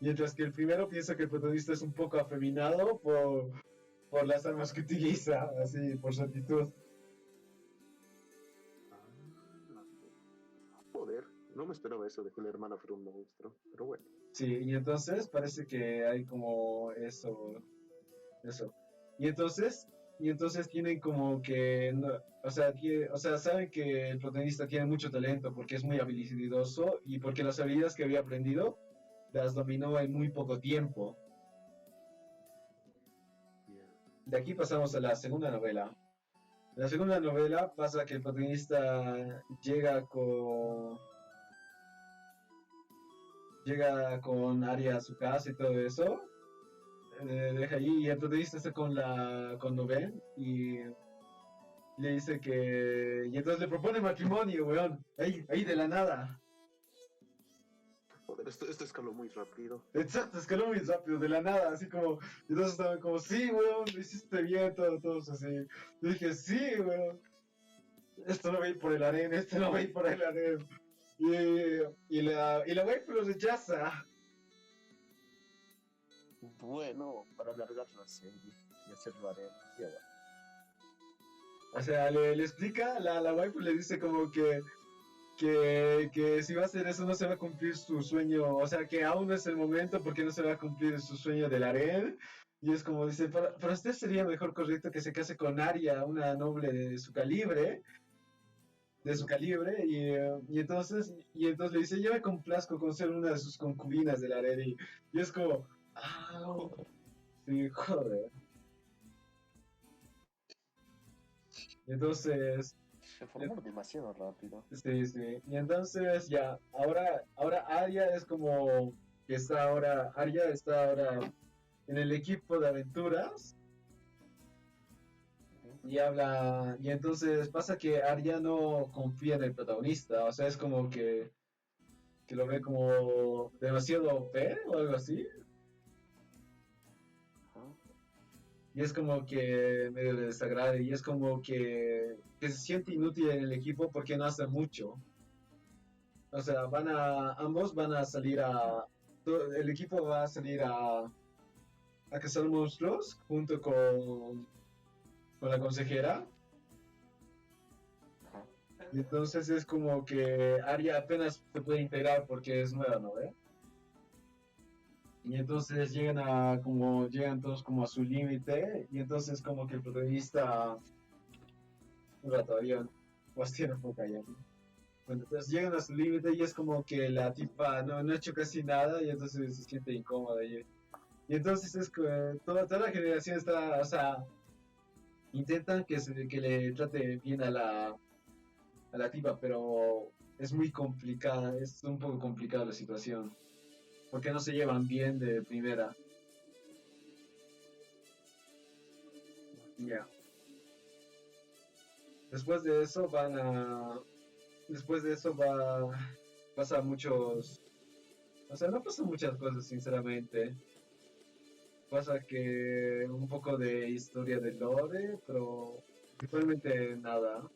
Mientras que el primero piensa que el protagonista es un poco afeminado por las armas que utiliza, así, por su actitud. Joder, no me esperaba eso de que el hermano fuera un monstruo, pero bueno. Sí, y entonces parece que hay como eso. Y entonces, y entonces tienen como que, o sea, saben que el protagonista tiene mucho talento porque es muy habilidoso y porque las habilidades que había aprendido las dominó en muy poco tiempo. Yeah. De aquí pasamos a la segunda novela. En la segunda novela pasa que el protagonista llega con Arya a su casa y todo eso. Deja allí y el protagonista está con Noven y le dice que. Y entonces le propone matrimonio, weón. Ahí de la nada. Joder, esto escaló muy rápido. Exacto, escaló muy rápido, de la nada, así como. Y entonces estaban como, sí, weón, lo hiciste bien, todos así. Yo dije, sí, weón. Esto no va a ir por el harén, esto no va a ir por el harén. Y la wife lo rechaza. Bueno, para alargar la serie y hacerlo haré. Ya va. O sea, le explica, la wife le dice como que si va a hacer eso no se va a cumplir su sueño, o sea, que aún no es el momento porque no se va a cumplir su sueño del harén. Y es como dice, para usted sería mejor correcto que se case con Arya, una noble de su calibre, y entonces le dice, yo me complazco con ser una de sus concubinas del harén, y es como, ah, sí, joder. Y entonces, Se formó demasiado rápido. sí, sí. Y entonces ya, ahora Arya está ahora en el equipo de aventuras y entonces pasa que Arya no confía en el protagonista, o sea, es como que lo ve como demasiado OP o algo así, y es como que medio le desagrada y es como que se siente inútil en el equipo porque no hace mucho. O sea, ambos van a salir el equipo va a salir a cazar monstruos junto con la consejera. Y entonces es como que Arya apenas se puede integrar porque es nueva, ¿no? Y entonces llegan todos como a su límite y entonces como que el protagonista un rato había Bastián un poco allá. Bueno, entonces llegan a su límite y es como que la tipa no ha hecho casi nada y entonces se siente incómoda y entonces es que toda la generación está, o sea, intentan que le trate bien a la tipa, pero es muy complicada, es un poco complicada la situación, porque no se llevan bien de primera. Ya. Después de eso después de eso pasa muchos, o sea, no pasan muchas cosas, sinceramente. Pasa que un poco de historia de lore, pero principalmente nada.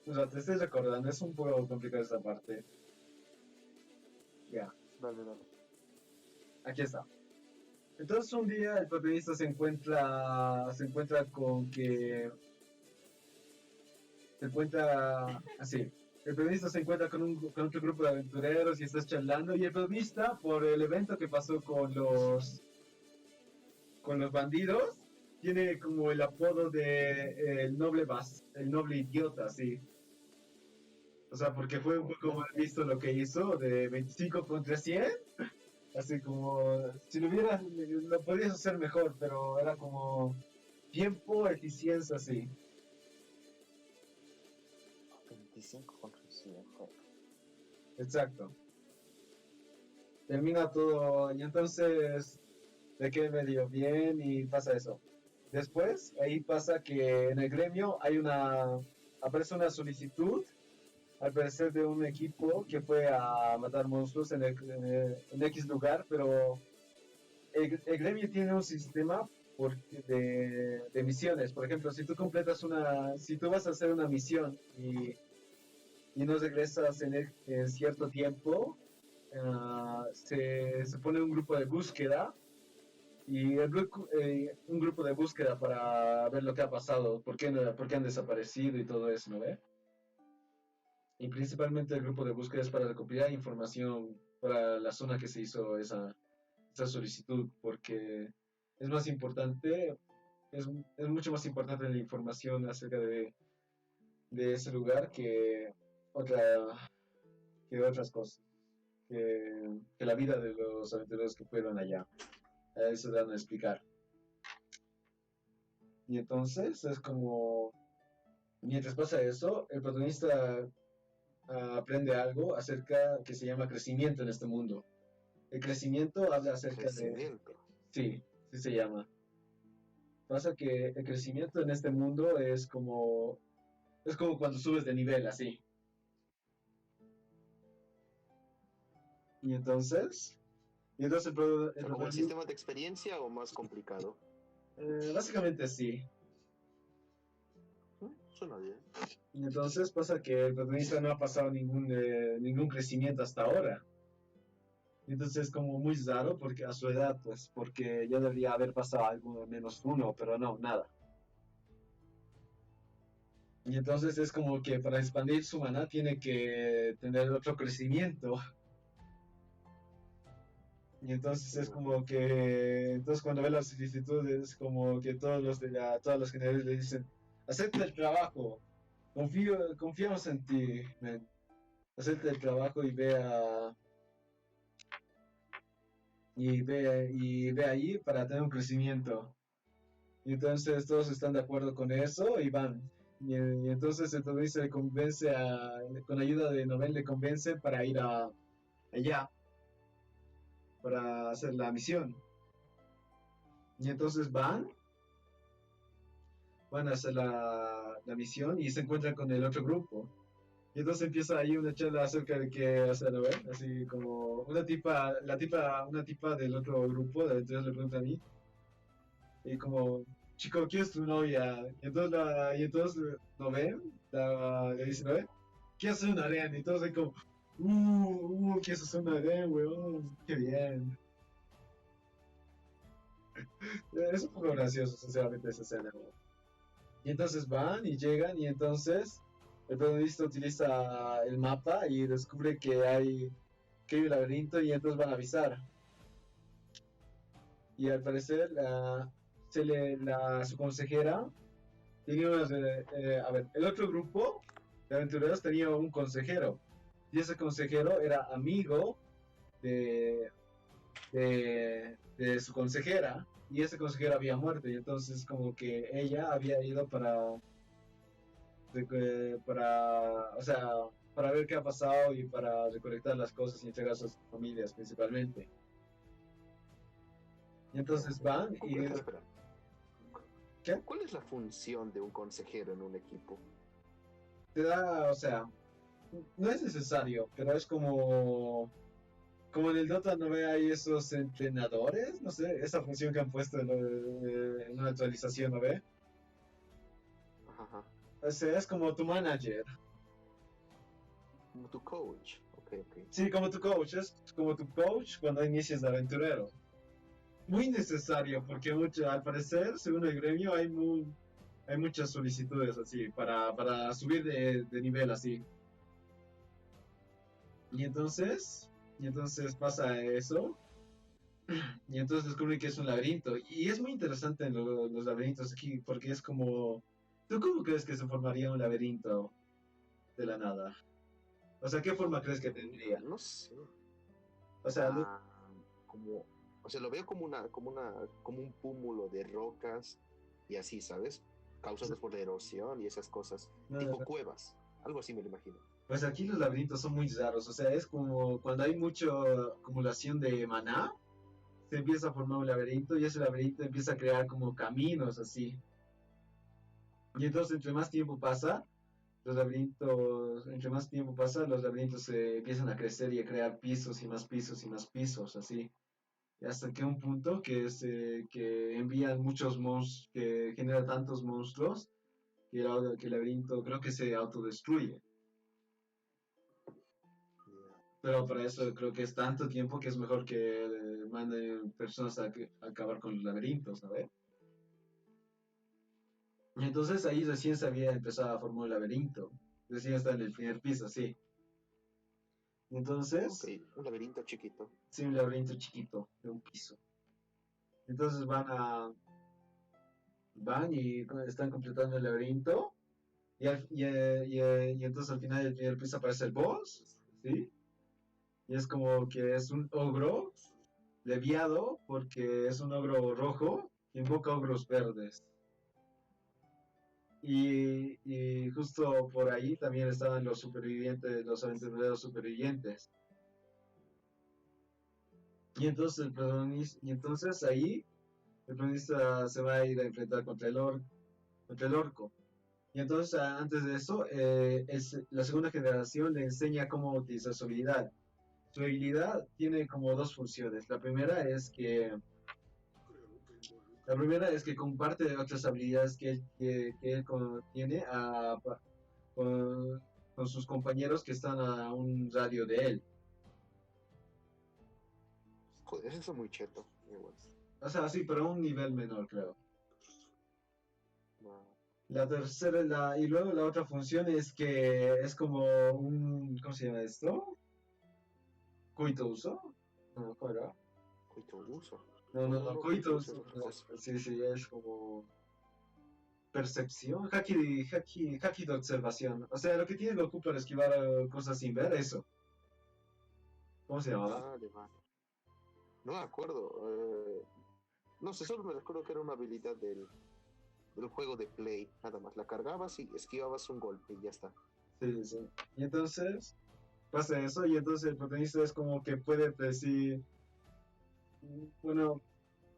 O sea, te estoy recordando, es un poco complicado esta parte. Ya, Dale, dale. aquí está. Entonces un día el protagonista se encuentra con que, se encuentra así. El protagonista se encuentra con otro grupo de aventureros y estás charlando y el protagonista, por el evento que pasó con los bandidos, tiene como el apodo de el noble idiota, sí. O sea, porque fue un poco mal visto lo que hizo de 25 contra 100. Así como, si lo podrías hacer mejor, pero era como tiempo, eficiencia, sí. 25 contra 100. Exacto. termina todo y entonces le queda medio bien y pasa eso. Después, ahí pasa que en el gremio aparece una solicitud, al parecer de un equipo que fue a matar monstruos en X lugar, pero el gremio tiene un sistema de misiones. Por ejemplo, si tú vas a hacer una misión y no regresas en cierto tiempo, se pone un grupo de búsqueda y un grupo de búsqueda para ver lo que ha pasado, por qué han desaparecido y todo eso, ¿no ve? Y principalmente el grupo de búsqueda es para recopilar información para la zona que se hizo esa solicitud, porque es más importante, es mucho más importante la información acerca de ese lugar otra, que otras cosas, que la vida de los aventureros que fueron allá. A eso dan a explicar. Y entonces es como, mientras pasa eso, el protagonista aprende algo acerca que se llama crecimiento en este mundo. El crecimiento habla acerca de... Crecimiento. Sí, sí se llama. Pasa que el crecimiento en este mundo es como cuando subes de nivel, así. Y entonces, ¿Como el sistema de experiencia o más complicado? básicamente sí. Suena bien. Y entonces pasa que el protagonista no ha pasado ningún crecimiento hasta ahora. Y entonces es como muy raro porque a su edad, pues, porque ya debería haber pasado algo menos uno, pero no, nada. Y entonces es como que para expandir su maná tiene que tener otro crecimiento. Y entonces es como que, entonces cuando ve las solicitudes, como que todas las generales le dicen, acepta el trabajo, confiamos en ti, man. Acepta el trabajo y ve ahí para tener un crecimiento. Y entonces todos están de acuerdo con eso y van. Y entonces el protagonista le convence con ayuda de Nobel le convence para ir allá, para hacer la misión. Y entonces van a hacer la misión y se encuentran con el otro grupo. Y entonces empieza ahí una charla acerca de qué hacer, ¿no? Así como una tipa del otro grupo, de entonces le pregunta a mí, y como, chico, ¿quién es tu novia? Y entonces ¿no ven? Le dice, ¿no ven? ¿Qué hace una arena? Y todos ahí como, ¿qué hace una arena, weón? Qué bien. Es un poco gracioso, sinceramente, esa escena, weón. Y entonces van y llegan y entonces el protagonista utiliza el mapa y descubre que hay un laberinto y entonces van a avisar. Y al parecer su consejera tenía a ver, el otro grupo de aventureros tenía un consejero y ese consejero era amigo de, de su consejera y ese consejero había muerto y entonces como que ella había ido o sea, para ver qué ha pasado y para recolectar las cosas y entregar a sus familias principalmente. Y entonces van y... Espera, espera. ¿Qué? ¿Cuál es la función de un consejero en un equipo? Te da, o sea, no es necesario, pero es como en el Dota no ve ahí esos entrenadores, no sé, esa función que han puesto en una actualización, ¿no ve? Ajá. O sea, es como tu manager. Como tu coach. Ok, ok. Sí, como tu coach, es como tu coach cuando inicias de aventurero. Muy necesario, porque al parecer, según el gremio, hay muchas solicitudes así, para subir de nivel así. Y entonces pasa eso, y entonces descubren que es un laberinto. Y es muy interesante en los laberintos aquí, porque es como, ¿tú cómo crees que se formaría un laberinto de la nada? O sea, ¿qué forma crees que tendría? No sé. O sea, Ah, como, o sea, lo veo como un cúmulo de rocas y así, ¿sabes? Causados por la erosión y esas cosas. no, Tipo cuevas. Algo así me lo imagino. Pues aquí los laberintos son muy raros, o sea, es como cuando hay mucha acumulación de maná, se empieza a formar un laberinto y ese laberinto empieza a crear como caminos así. Y entonces entre más tiempo pasa, entre más tiempo pasa, los laberintos se empiezan a crecer y a crear pisos y más pisos y más pisos, así. Y hasta que un punto que envían muchos monstruos, que genera tantos monstruos, que el laberinto creo que se autodestruye. Ya. Pero para eso creo que es tanto tiempo que es mejor que manden personas a acabar con los laberintos, ¿sabes? Y entonces ahí recién se había empezado a formar un laberinto. Recién está en el primer piso, sí. Y Ok, entonces, un laberinto chiquito. sí, un laberinto chiquito de un piso. Entonces van y están completando el laberinto. Y entonces al final del primer piso aparece el boss, ¿sí? Y es como que es un ogro leviado porque es un ogro rojo que invoca ogros verdes. Y justo por ahí también estaban los supervivientes, los aventureros supervivientes. Y entonces ahí el protagonista se va a ir a enfrentar contra el orco. Y entonces antes de eso, la segunda generación le enseña cómo utilizar su habilidad. Su habilidad tiene como dos funciones. La primera es que comparte otras habilidades que él tiene con, con sus compañeros que están a un radio de él. Joder, eso es muy cheto. Igual. O sea, sí, pero a un nivel menor, creo. No. La tercera, y luego la otra función es que es como ¿cómo se llama esto? Coito uso. No, ¿cómo era? Coito uso. No, No, no, no, no, no, coito coito uso uso. es otra cosa. Sí, sí, es como percepción, haki de observación. O sea, lo que tiene Goku para esquivar cosas sin ver, eso. ¿Cómo se llamaba? Vale, vale. No me acuerdo. No sé, solo me recuerdo que era una habilidad del juego de Play. Nada más. La cargabas y esquivabas un golpe y ya está. Sí, sí, sí. Y entonces pasa eso, y entonces el protagonista es como que puede predecir, bueno,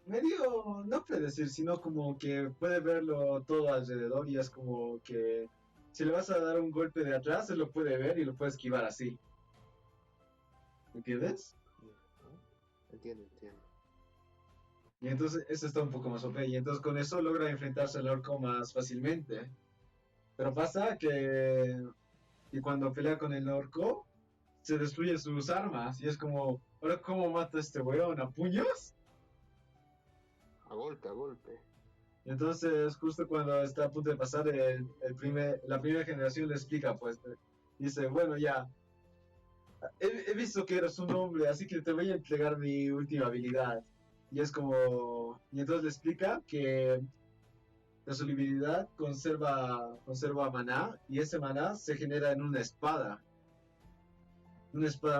medio, no predecir, sino como que puede verlo todo alrededor y es como que si le vas a dar un golpe de atrás, él lo puede ver y lo puede esquivar así. ¿Entiendes? ¿No? Entiendo, entiendo. Y entonces eso está un poco más OP. Y entonces con eso logra enfrentarse al orco más fácilmente. Pero pasa que cuando pelea con el orco, se destruyen sus armas. Y es como, ¿ahora cómo mato a este weón? ¿A puños? A golpe, a golpe. Y entonces, justo cuando está a punto de pasar, la primera generación le explica, pues, dice, bueno, ya, he visto que eres un hombre, así que te voy a entregar mi última habilidad. Y es como, y entonces le explica que la solubilidad conserva maná, y ese maná se genera en una espada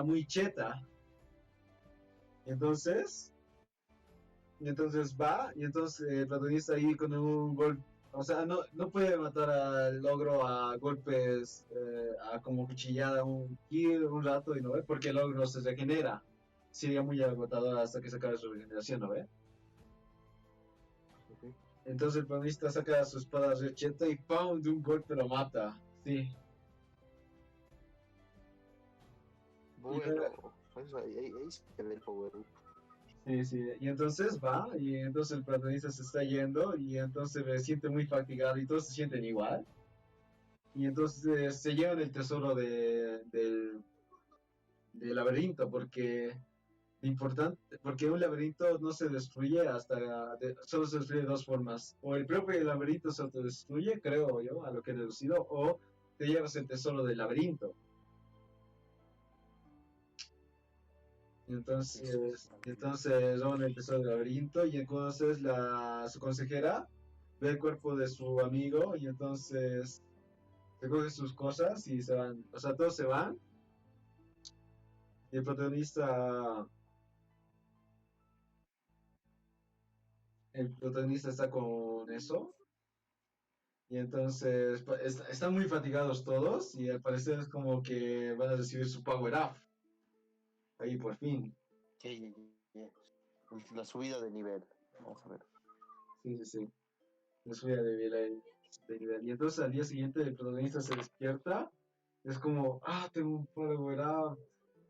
muy cheta. Y entonces va, y entonces el protagonista ahí con un golpe, o sea, no puede matar al logro a golpes, a como cuchillada un rato y no ve, porque el logro se regenera. Sería muy agotador hasta que se acabe su regeneración, ¿no ve? Ujú. Entonces el protagonista saca su espada recheta y ¡pum! De un golpe lo mata. Sí. Y luego, Bueno, pues ahí se ve el power up. sí, sí. Y entonces va, y entonces el protagonista se está yendo, y entonces se siente muy fatigado, y todos se sienten igual. Y entonces se llevan el tesoro del laberinto, porque un laberinto no se destruye solo se destruye de dos formas. O el propio laberinto se autodestruye, creo yo, a lo que he deducido, o te llevas el tesoro del laberinto. Y entonces roban el tesoro del laberinto, y entonces su consejera ve el cuerpo de su amigo, y entonces recoge sus cosas y se van. O sea, todos se van, y el protagonista está con eso, Y entonces están muy fatigados todos y al parecer es como que van a recibir su power up. Ahí por fin. Sí, la subida de nivel. Vamos a ver. Sí, sí, sí. La subida de nivel, de nivel. Y entonces al día siguiente el protagonista se despierta. Es como, tengo un power up.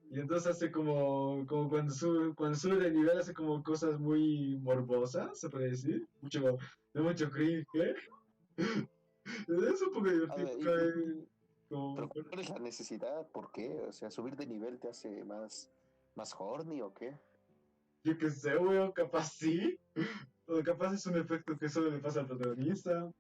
Y entonces hace como cuando sube de nivel hace como cosas muy morbosas, se puede decir. De mucho cringe, ¿eh? Es un poco A divertido. ver, Como, pero ¿cuál es la necesidad? ¿Por qué? O sea, subir de nivel te hace más horny o qué? yo qué sé, weón, capaz sí. O capaz es un efecto que solo le pasa al protagonista.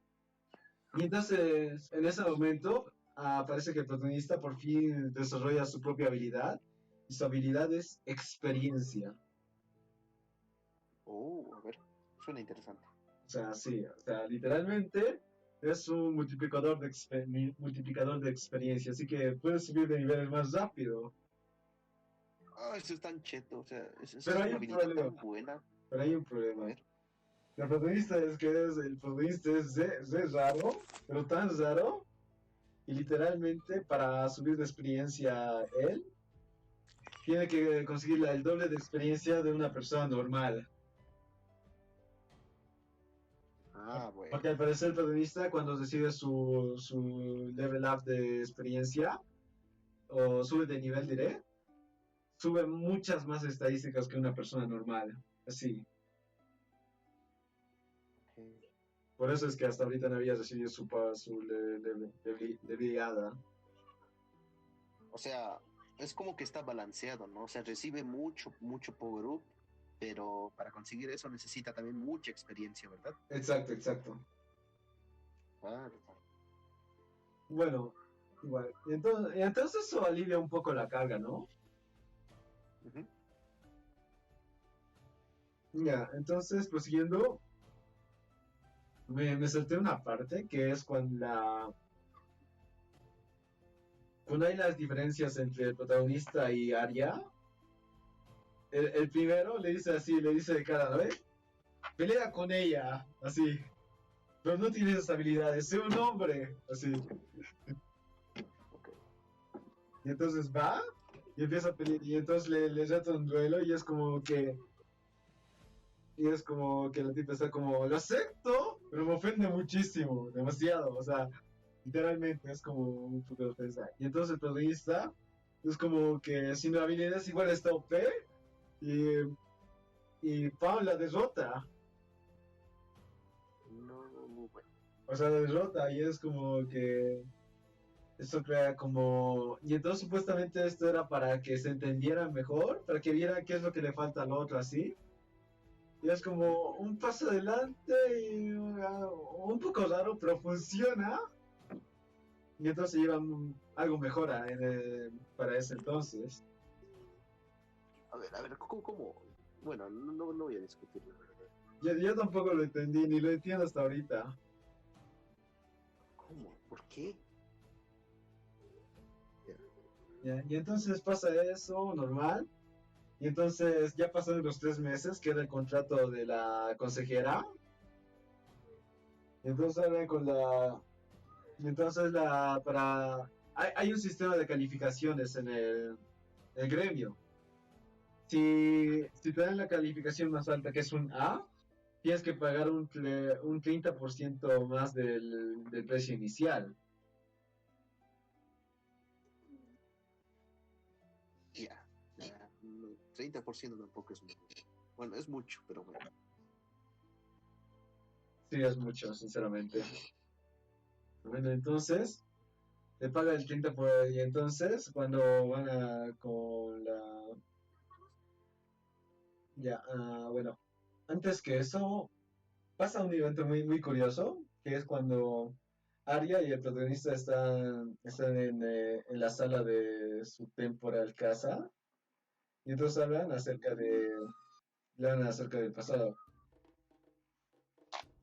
Y entonces, en ese momento, parece que el protagonista por fin desarrolla su propia habilidad. Y su habilidad es experiencia. A ver, suena interesante. O sea, sí, o sea, literalmente es un multiplicador de experiencia. Así que puedes subir de niveles más rápido. Eso es tan cheto, o sea, eso Pero es hay una un habilidad problema. tan buena. Pero hay un A problema. ver, El protagonista es raro, pero tan raro. Y literalmente para subir de experiencia él, tiene que conseguir el doble de experiencia de una persona normal. Porque bueno. al parecer el protagonista cuando recibe su level up de experiencia, o sube de nivel, diré, sube muchas más estadísticas que una persona normal. Así. Por eso es que hasta ahorita no había recibido su debilitada. O sea, es como que está balanceado, ¿no? O sea, recibe mucho power up, pero para conseguir eso necesita también mucha experiencia, ¿verdad? Exacto, exacto. Claro. Bueno, igual. Y entonces eso alivia un poco la carga, ¿no? Ujú. Ya, entonces, prosiguiendo, me salté una parte que es cuando hay las diferencias entre el protagonista y Arya. El primero le dice así, le dice de cara, ¿no? Pelea con ella, así. Pero no tienes esas habilidades, sé un hombre, así. Y entonces va y empieza a pelear. Y entonces le reta un duelo y es como que la tipa está como, lo acepto, pero me ofende muchísimo, demasiado. O sea, literalmente es como un poco de ofensa. Y entonces el protagonista es como que sin habilidades igual está OP y, y Pau la derrota. No, bueno. O sea, la derrota y es como que esto crea como... Y entonces supuestamente esto era para que se entendieran mejor, para que vieran qué es lo que le falta al otro, así. Y es como un paso adelante y un poco raro, pero funciona. Y entonces llevan algo mejor para ese entonces. A ver, ¿cómo? Bueno, no voy a discutir, la verdad. Yo tampoco lo entendí, ni lo entiendo hasta ahorita. ¿Cómo? ¿Por qué? Ya. ¿Ya? Y entonces pasa eso, normal. Y entonces ya pasaron los 3 meses, queda el contrato de la consejera. Y entonces hablan con la... Y entonces hay un sistema de calificaciones en el gremio. Si te dan la calificación más alta, que es un A, tienes que pagar un 30% más del precio inicial. Ya, 30% tampoco es mucho. Bueno, es mucho, pero bueno. Sí, es mucho, sinceramente. Bueno, entonces, te paga el 30%. Y entonces, cuando van con la... Ya, bueno, antes que eso, pasa un evento muy, muy curioso, que es cuando Arya y el protagonista están en la sala de su temporal casa, y entonces hablan acerca del pasado.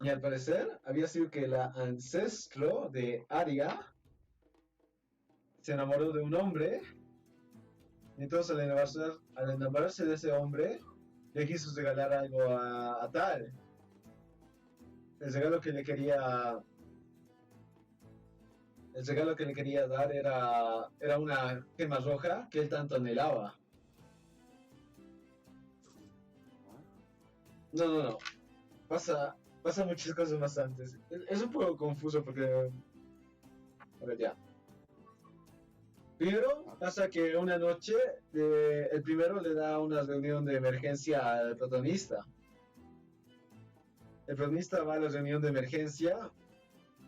Y al parecer, había sido que la ancestro de Arya se enamoró de un hombre, y entonces al enamorarse de ese hombre, le quiso regalar algo a Tal. El regalo que le quería el regalo que le quería dar era una gema roja que él tanto anhelaba. No, no, no. Pasa muchas cosas más antes. Es un poco confuso porque... A ver, ya. Primero pasa que una noche el primero le da una reunión de emergencia al protagonista. El protagonista va a la reunión de emergencia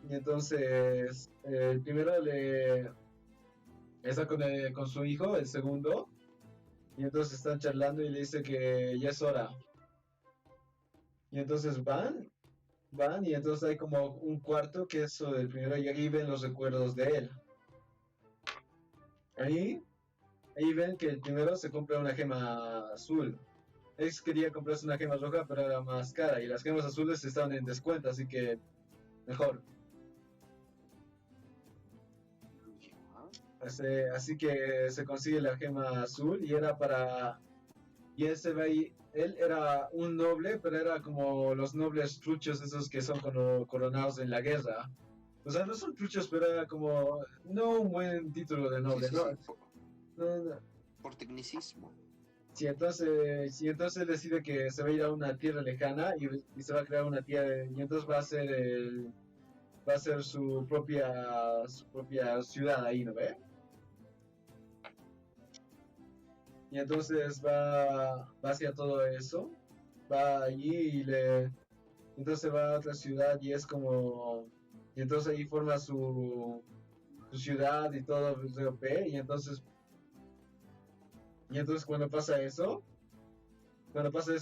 y entonces el primero está con su hijo, el segundo, y entonces están charlando y le dice que ya es hora. Y entonces van y entonces hay como un cuarto que es el primero y ahí ven los recuerdos de él. Ahí ven que el primero se compra una gema azul. Ex quería comprarse una gema roja, pero era más cara y las gemas azules estaban en descuento, así que mejor. Así que se consigue la gema azul y era para... Y él se ve ahí, él era un noble, pero era como los nobles truchos esos que son coronados en la guerra. O sea, no son truchos, pero era como... No un buen título de noble, Sí, ¿no? sí, No. por tecnicismo. Sí, entonces decide que se va a ir a una tierra lejana y se va a crear una tierra y entonces va a ser su propia ciudad ahí, ¿no ve? Y entonces va hacia todo eso, va allí entonces va a otra ciudad y es como, y entonces ahí forma su ciudad y todo, y entonces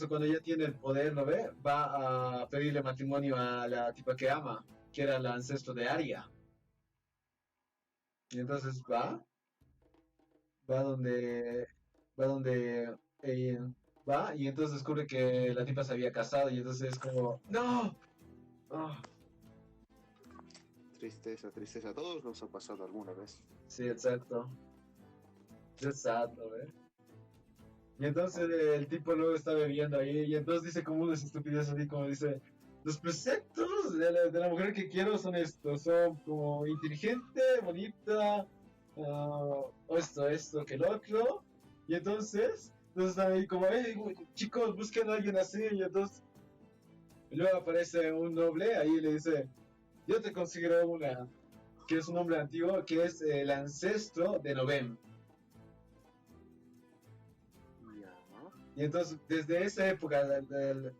cuando ya tiene el poder, ¿no ve? Va a pedirle matrimonio a la tipa que ama, que era el ancestro de Arya. Y entonces va donde, va donde va y entonces descubre que la tipa se había casado y entonces es como, ¡no! Oh, Tristeza, tristeza. A todos nos ha pasado alguna vez. sí, exacto. Es sad, ¿no ve? Y entonces el tipo luego está bebiendo ahí y entonces dice como unas estupideces así como dice, los preceptos de la mujer que quiero son estos, son como inteligente, bonita, o esto, que el otro. Y entonces están ahí como, hey, chicos, busquen a alguien así. Y entonces luego aparece un noble ahí y le dice, yo te considero una, que es un hombre antiguo, que es el ancestro de Novem. Y entonces, desde esa época,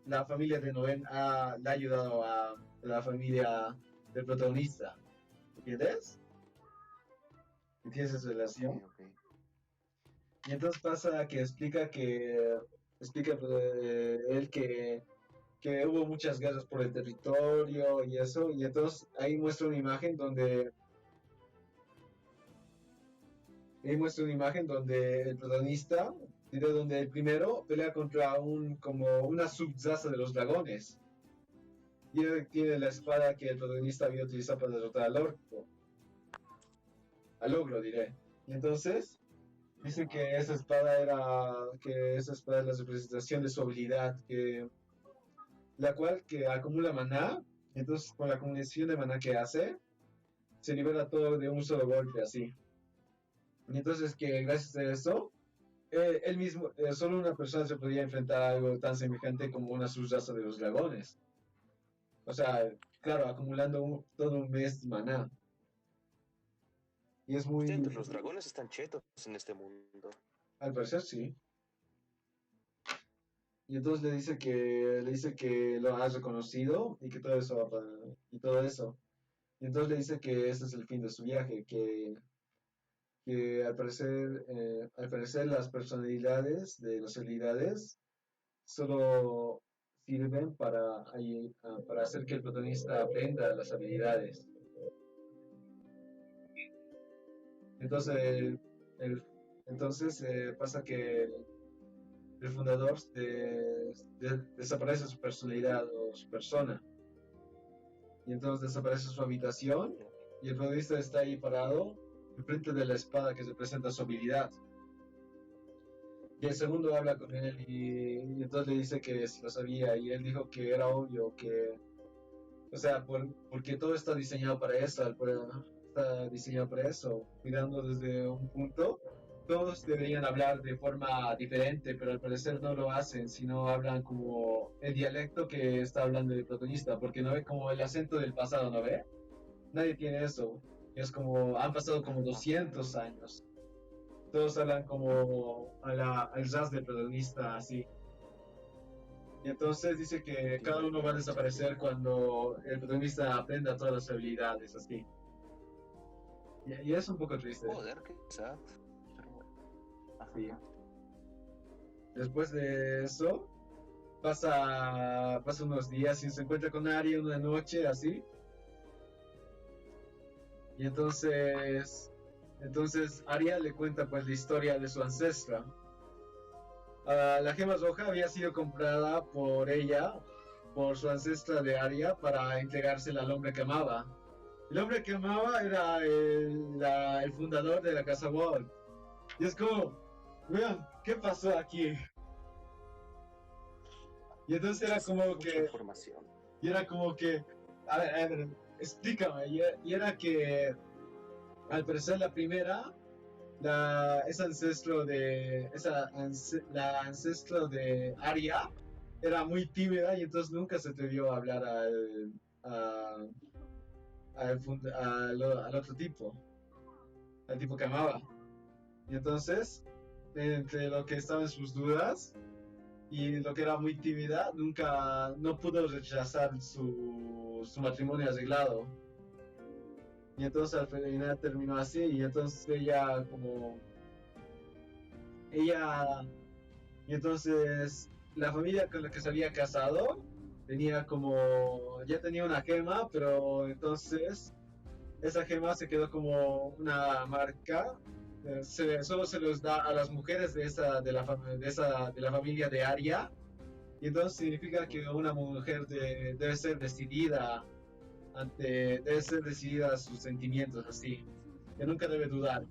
la familia de Noven le ha ayudado a la familia del protagonista. ¿Entiendes? ¿Entiendes esa relación? Okay. Y entonces pasa que explica él que hubo muchas guerras por el territorio y eso, y entonces ahí muestra una imagen donde el protagonista, donde el primero pelea contra como una subraza de los dragones. Y él tiene la espada que el protagonista había utilizado para derrotar al ogro diré. Y entonces dice que esa espada es la representación de su habilidad, la cual que acumula maná. Entonces con la acumulación de maná que hace, se libera todo de un solo golpe así. Y entonces que gracias a eso, él mismo, solo una persona se podía enfrentar a algo tan semejante como una subraza de los dragones. O sea, claro, acumulando todo un mes de maná. Y es muy... Los dragones están chetos en este mundo. Al parecer sí. Y entonces le dice que lo has reconocido y que todo eso va para, y todo eso. Y entonces le dice que ese es el fin de su viaje, que al parecer las personalidades de las habilidades solo sirven para hacer que el protagonista aprenda las habilidades. Entonces, pasa que el fundador desaparece su personalidad o su persona. Y entonces desaparece su habitación y el protagonista está ahí parado enfrente de la espada que representa su habilidad. Y el segundo habla con él y entonces le dice que si lo sabía y él dijo que era obvio que, o sea, porque todo está diseñado para eso, está diseñado para eso, cuidando desde un punto. Todos deberían hablar de forma diferente, pero al parecer no lo hacen, sino hablan como el dialecto que está hablando el protagonista, porque no ve como el acento del pasado, ¿no ve? Nadie tiene eso. Y es como, han pasado como 200 años. Todos hablan como al jazz del protagonista, así. Y entonces dice que cada uno va a desaparecer cuando el protagonista aprenda todas las habilidades, así. Y es un poco triste. Joder, qué sad. Pero bueno. Sí. Después de eso, pasa unos días y se encuentra con Ari una noche, así. Y entonces Arya le cuenta pues la historia de su ancestra. La gema roja había sido comprada por ella, por su ancestra de Arya, para entregársela al hombre que amaba. El hombre que amaba era el fundador de la casa Wall. Y es como, vean, ¿qué pasó aquí? Y entonces era como Mucha que, información. y era como que, a ver, explícame, y era que al parecer la primera, la ancestro de Arya era muy tímida y entonces nunca se atrevió a hablar a- al otro tipo, al tipo que amaba. Y entonces, entre lo que estaba en sus dudas y lo que era muy tímida, nunca, no pudo rechazar su matrimonio arreglado. Y entonces al final terminó así y entonces ella, y entonces la familia con la que se había casado ya tenía una gema, pero entonces esa gema se quedó como una marca. Solo se los da a las mujeres de la familia de Arya. Y entonces significa que una mujer debe ser decidida debe ser decidida a sus sentimientos, así, que nunca debe dudar.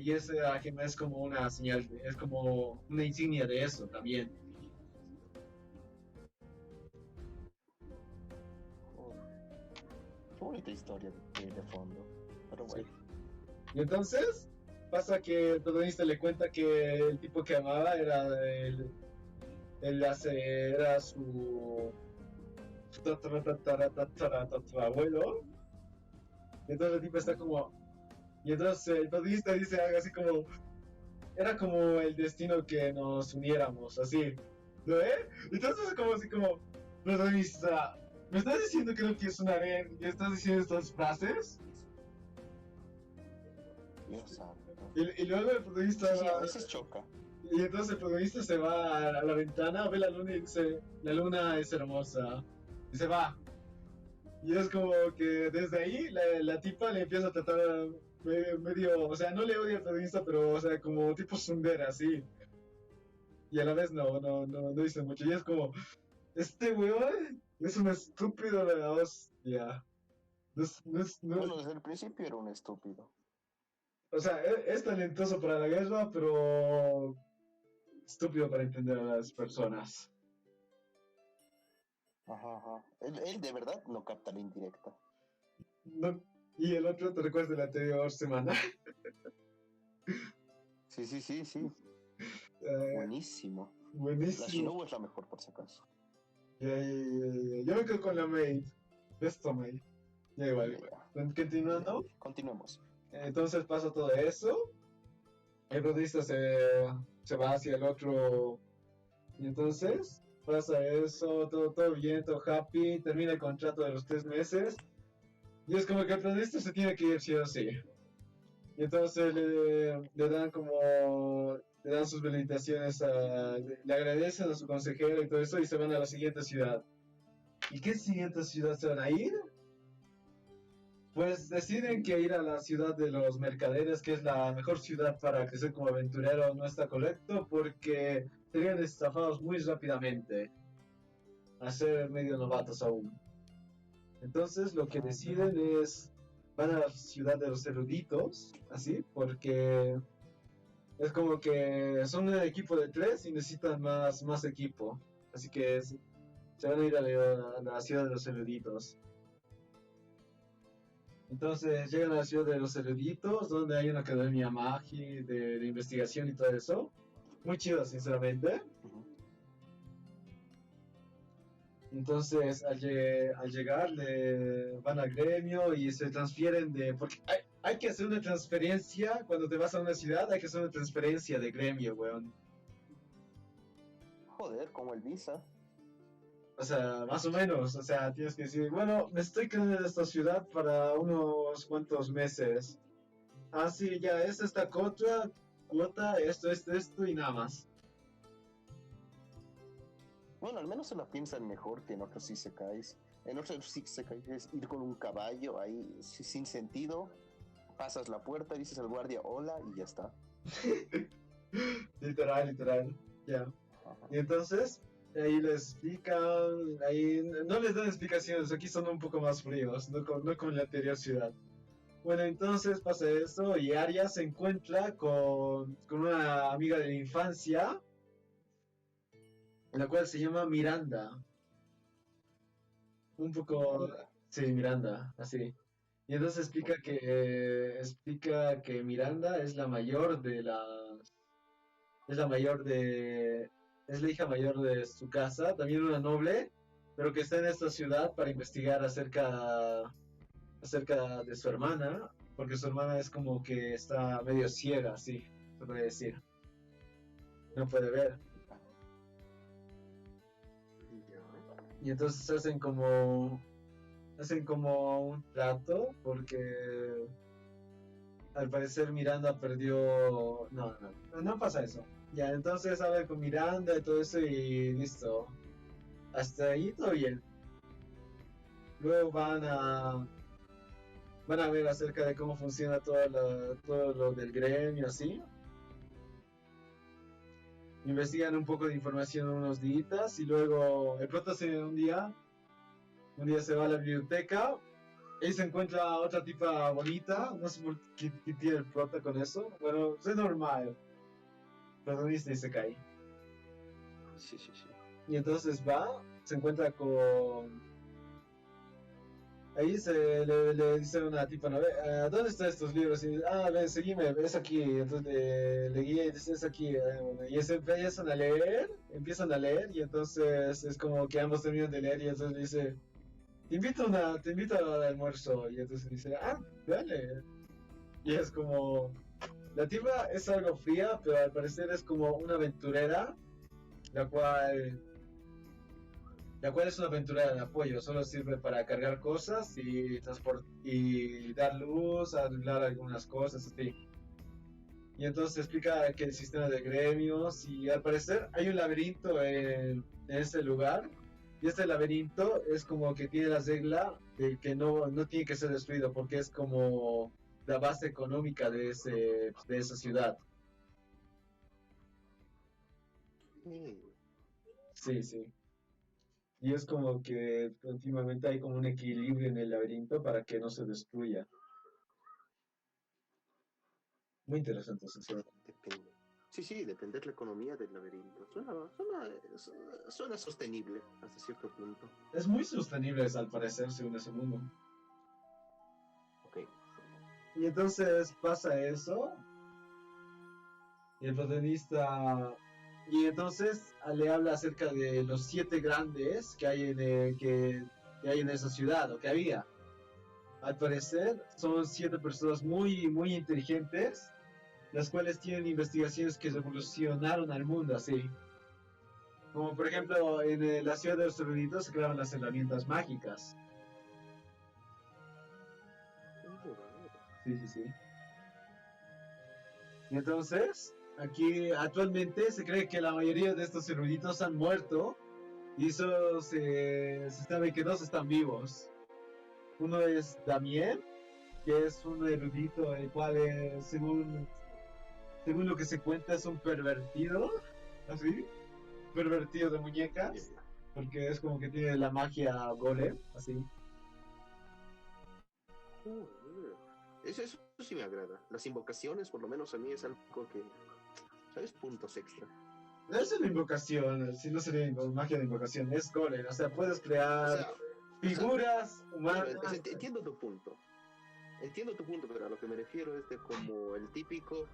Y esa gema es como una señal, es como una insignia de eso también. Qué bonita historia de fondo. Pero Sí. bueno. Y entonces pasa que el protagonista le cuenta que el tipo que amaba era su tatarabuelo. Y entonces el tipo está como. Y entonces el protagonista dice algo así como. Era como el destino que nos uniéramos, así. ¿Lo ve? Entonces es como así como. Protagonista, ¿me estás diciendo que no tienes un harén y estás diciendo estas frases? Dios santo. Y luego el protagonista Sí, va. a veces choca. Y entonces el protagonista se va a la ventana, ve la luna y dice, la luna es hermosa. Y se va. Y es como que desde ahí la tipa le empieza a tratar medio, o sea, no le odia al protagonista, pero, o sea, como tipo sundera, así. Y a la vez no dice mucho. Y es como, este weón es un estúpido de la hostia. Bueno, desde el principio era un estúpido. O sea, es talentoso para la guerra, pero estúpido para entender a las personas. Ajá, ajá. Él de verdad no capta la indirecta. No, y el otro te recuerdas de la anterior semana. Sí, sí, sí, sí. Buenísimo. La Buenísimo. Shinobu es la mejor, por si acaso. Yo me quedo con la maid. Esto maid. Ya igual. Continuando. Continuemos. Entonces pasa todo eso. El protagonista se va hacia el otro. Y entonces pasa eso, todo bien, todo happy. Termina el contrato de los 3 meses. Y es como que el protagonista se tiene que ir sí o sí. Y entonces le dan como. Le dan sus felicitaciones le agradecen a su consejero y todo eso y se van a la siguiente ciudad. ¿Y qué siguiente ciudad se van a ir? Pues deciden que ir a la ciudad de los mercaderes, que es la mejor ciudad para crecer como aventurero, no está correcto porque serían estafados muy rápidamente, a ser medio novatos aún. Entonces lo que deciden es, van a la ciudad de los eruditos, así, porque es como que son un equipo de 3 y necesitan más equipo. Así que se van a ir a la ciudad de los eruditos. Entonces llegan a la ciudad de los eruditos, donde hay una academia magi de investigación y todo eso. Muy chido, sinceramente. Ujú. Entonces, al llegar, le van al gremio y se transfieren de... Porque hay que hacer una transferencia, cuando te vas a una ciudad, hay que hacer una transferencia de gremio, weón. Joder, como el Visa. O sea, más o menos, o sea, tienes que decir, bueno, me estoy quedando en esta ciudad para unos cuantos meses. Ah, sí, ya, es esta cuota, esto y nada más. Bueno, al menos se la piensan mejor que en otros isekais. En otros isekais es ir con un caballo ahí sin sentido, pasas la puerta, dices al guardia hola y ya está. Literal, literal, ya. Ajá. Y entonces, ahí les explican, ahí no les dan explicaciones, aquí son un poco más fríos, no como en la anterior ciudad. Bueno, entonces pasa eso y Arya se encuentra con una amiga de la infancia, la cual se llama Miranda. Un poco, Anda. sí, Miranda, así. Y entonces explica que Miranda es la mayor de las, es la mayor de, es la hija mayor de su casa, también una noble, pero que está en esta ciudad para investigar acerca de su hermana, porque su hermana es como que está medio ciega, así, se puede decir. No puede ver. Y entonces hacen como un trato, porque al parecer Miranda perdió. No pasa eso. Ya, entonces hablan con Miranda y todo eso y listo. Hasta ahí todo bien. Luego van a ver acerca de cómo funciona todo lo del gremio, así. Investigan un poco de información unos días y luego el prota un día se va a la biblioteca y se encuentra otra tipa bonita, no sé por qué tiene el prota con eso, bueno, es normal, protagonista y se cae. Sí, sí, sí. Y entonces se encuentra con... Ahí le dice a una tipa, ¿no? ¿Dónde están estos libros? Y, ven, seguime, es aquí. Entonces le guía y dice, es aquí. Bueno, y empiezan a leer, y entonces es como que ambos terminan de leer, y entonces le dice, te invito al almuerzo. Y entonces dice, dale. Y es como, la tipa es algo fría, pero al parecer es como una aventurera, la cual la cual es una aventura de apoyo, solo sirve para cargar cosas y dar luz, arreglar algunas cosas, así. Y entonces explica que el sistema de gremios y al parecer hay un laberinto en ese lugar y este laberinto es como que tiene la regla de que no tiene que ser destruido porque es como la base económica de esa ciudad. Sí, sí. Y es como que continuamente hay como un equilibrio en el laberinto para que no se destruya. Muy interesante, sinceramente. Depende. Sí, sí, depende de la economía del laberinto. Suena sostenible hasta cierto punto. Es muy sostenible al parecer según ese mundo. Ok. Y entonces pasa eso. Y el protagonista... Y entonces le habla acerca de los 7 grandes que hay que hay en esa ciudad, o que había. Al parecer son 7 personas muy inteligentes, las cuales tienen investigaciones que revolucionaron al mundo, así. Como por ejemplo, en la ciudad de los eruditos se crearon las herramientas mágicas. Sí, sí, sí. Y entonces, aquí actualmente se cree que la mayoría de estos eruditos han muerto y solo se sabe que 2 están vivos. Uno es Damien, que es un erudito el cual según lo que se cuenta es un pervertido, así, pervertido de muñecas, porque es como que tiene la magia golem, así. Eso sí me agrada. Las invocaciones, por lo menos a mí, es algo que, ¿sabes? Puntos extra. No es una invocación, si no sería magia de invocación, es golem, o sea, puedes O crear sea, figuras bueno, humanas. entiendo tu punto. entiendo tu punto, pero a lo que me refiero es de como el típico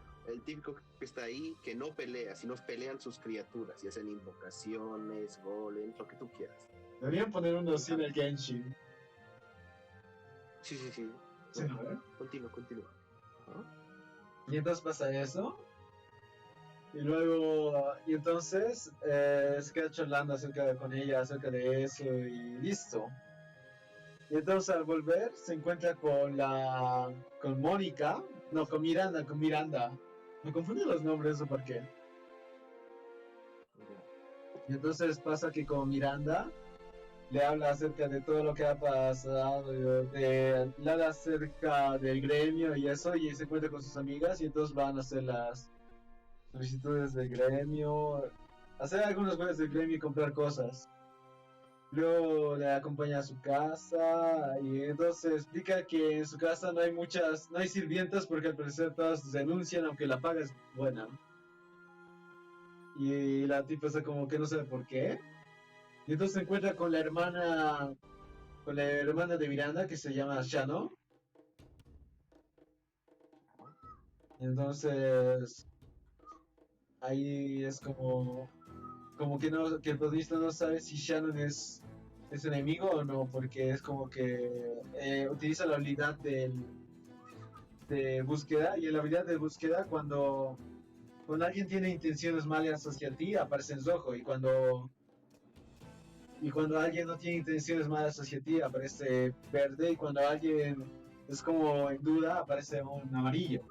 que está ahí, que no pelea, sino pelean sus criaturas, y hacen invocaciones, golems, lo que tú quieras. Deberían poner uno así en el Genshin. Sí, sí, sí. Sí, No, ¿no? continúa. ¿Ah? Y entonces pasa eso. Y entonces se queda charlando con ella acerca de eso y listo. Y entonces al volver se encuentra con Mónica, no, con Miranda. Me confunden los nombres, ¿o por qué? Y entonces pasa que con Miranda le habla acerca de todo lo que ha pasado, le habla acerca del gremio y eso, y se encuentra con sus amigas y entonces van a hacer las solicitudes del gremio, hacer algunos juegos del gremio y comprar cosas. Luego le acompaña a su casa y entonces explica que en su casa no hay sirvientas porque al parecer todas denuncian aunque la paga es buena. Y la tipa está como que no sabe por qué. Y entonces se encuentra con la hermana de Miranda que se llama Shannon. Entonces ahí es como que no, que el protagonista no sabe si Shannon es enemigo o no, porque es como que utiliza la habilidad de búsqueda, y en la habilidad de búsqueda cuando alguien tiene intenciones malas hacia ti aparece en rojo, y cuando alguien no tiene intenciones malas hacia ti aparece verde, y cuando alguien es como en duda aparece un amarillo.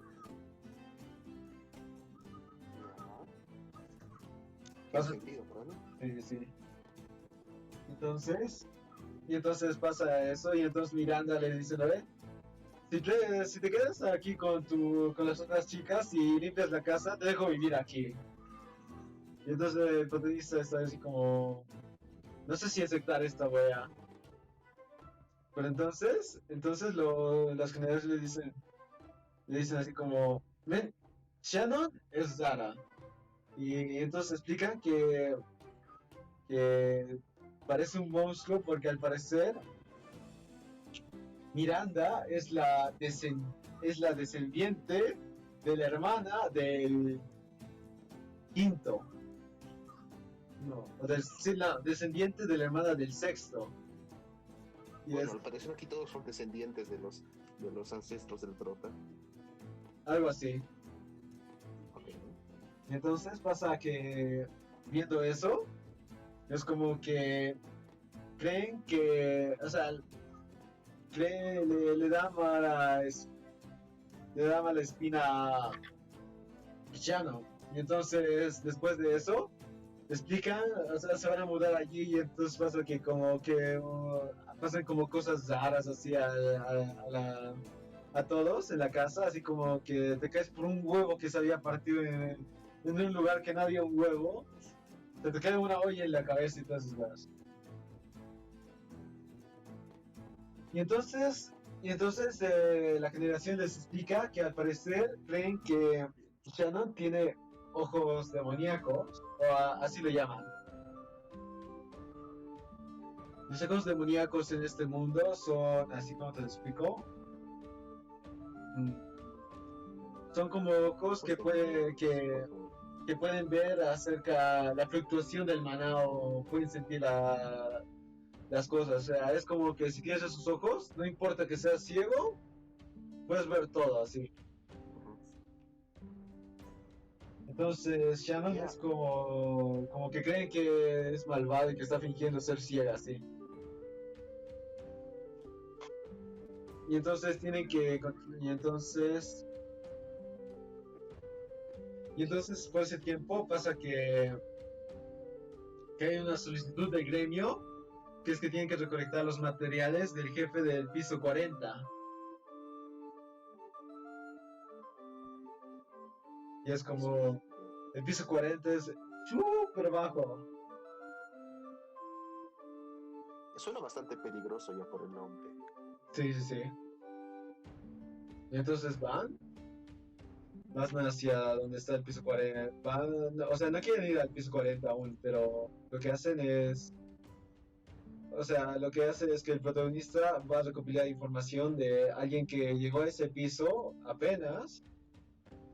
Tiene sentido, ¿no? Sí, sí. Entonces, y entonces pasa eso, y entonces Miranda le dice, ¿no ve? Si te quedas aquí con las otras chicas y limpias la casa, te dejo vivir aquí. Y entonces el protagonista está así como, no sé si aceptar esta wea. Pero las generales le dicen así como, ven, Shannon es Zara. Y entonces explican que parece un monstruo porque al parecer Miranda es la descendiente de la hermana del quinto. No, la descendiente de la hermana del sexto. Y bueno, al parecer aquí todos son descendientes de los ancestros del prota. algo así. Okay. Y entonces pasa que viendo eso, es como que creen que, o sea, le da mala espina a Cristiano. Y entonces, después de eso, explican, o sea, se van a mudar allí y entonces pasa que pasan como cosas raras así a todos en la casa, así como que te caes por un huevo que se había partido en un lugar que no había un huevo, te cae una olla en la cabeza y todas esas cosas. Y entonces la generación les explica que al parecer creen que Shannon tiene ojos demoníacos, así lo llaman. Los ojos demoníacos en este mundo son, así como te lo explico, son como ojos que pueden ver acerca de la fluctuación del maná o pueden sentir las cosas. O sea, es como que si tienes esos ojos, no importa que seas ciego, puedes ver todo así. Entonces Shannon es como que creen que es malvado y que está fingiendo ser ciega, así. Y entonces tienen que... Y entonces por ese tiempo pasa que hay una solicitud del gremio, que es que tienen que recolectar los materiales del jefe del piso 40. Y es como... El piso 40 es súper bajo. Suena bastante peligroso ya por el nombre. Sí, sí, sí. Y entonces van hacia donde está el piso 40. O sea, no quieren ir al piso 40 aún, pero lo que hacen es... o sea, lo que hace es que el protagonista va a recopilar información de alguien que llegó a ese piso apenas,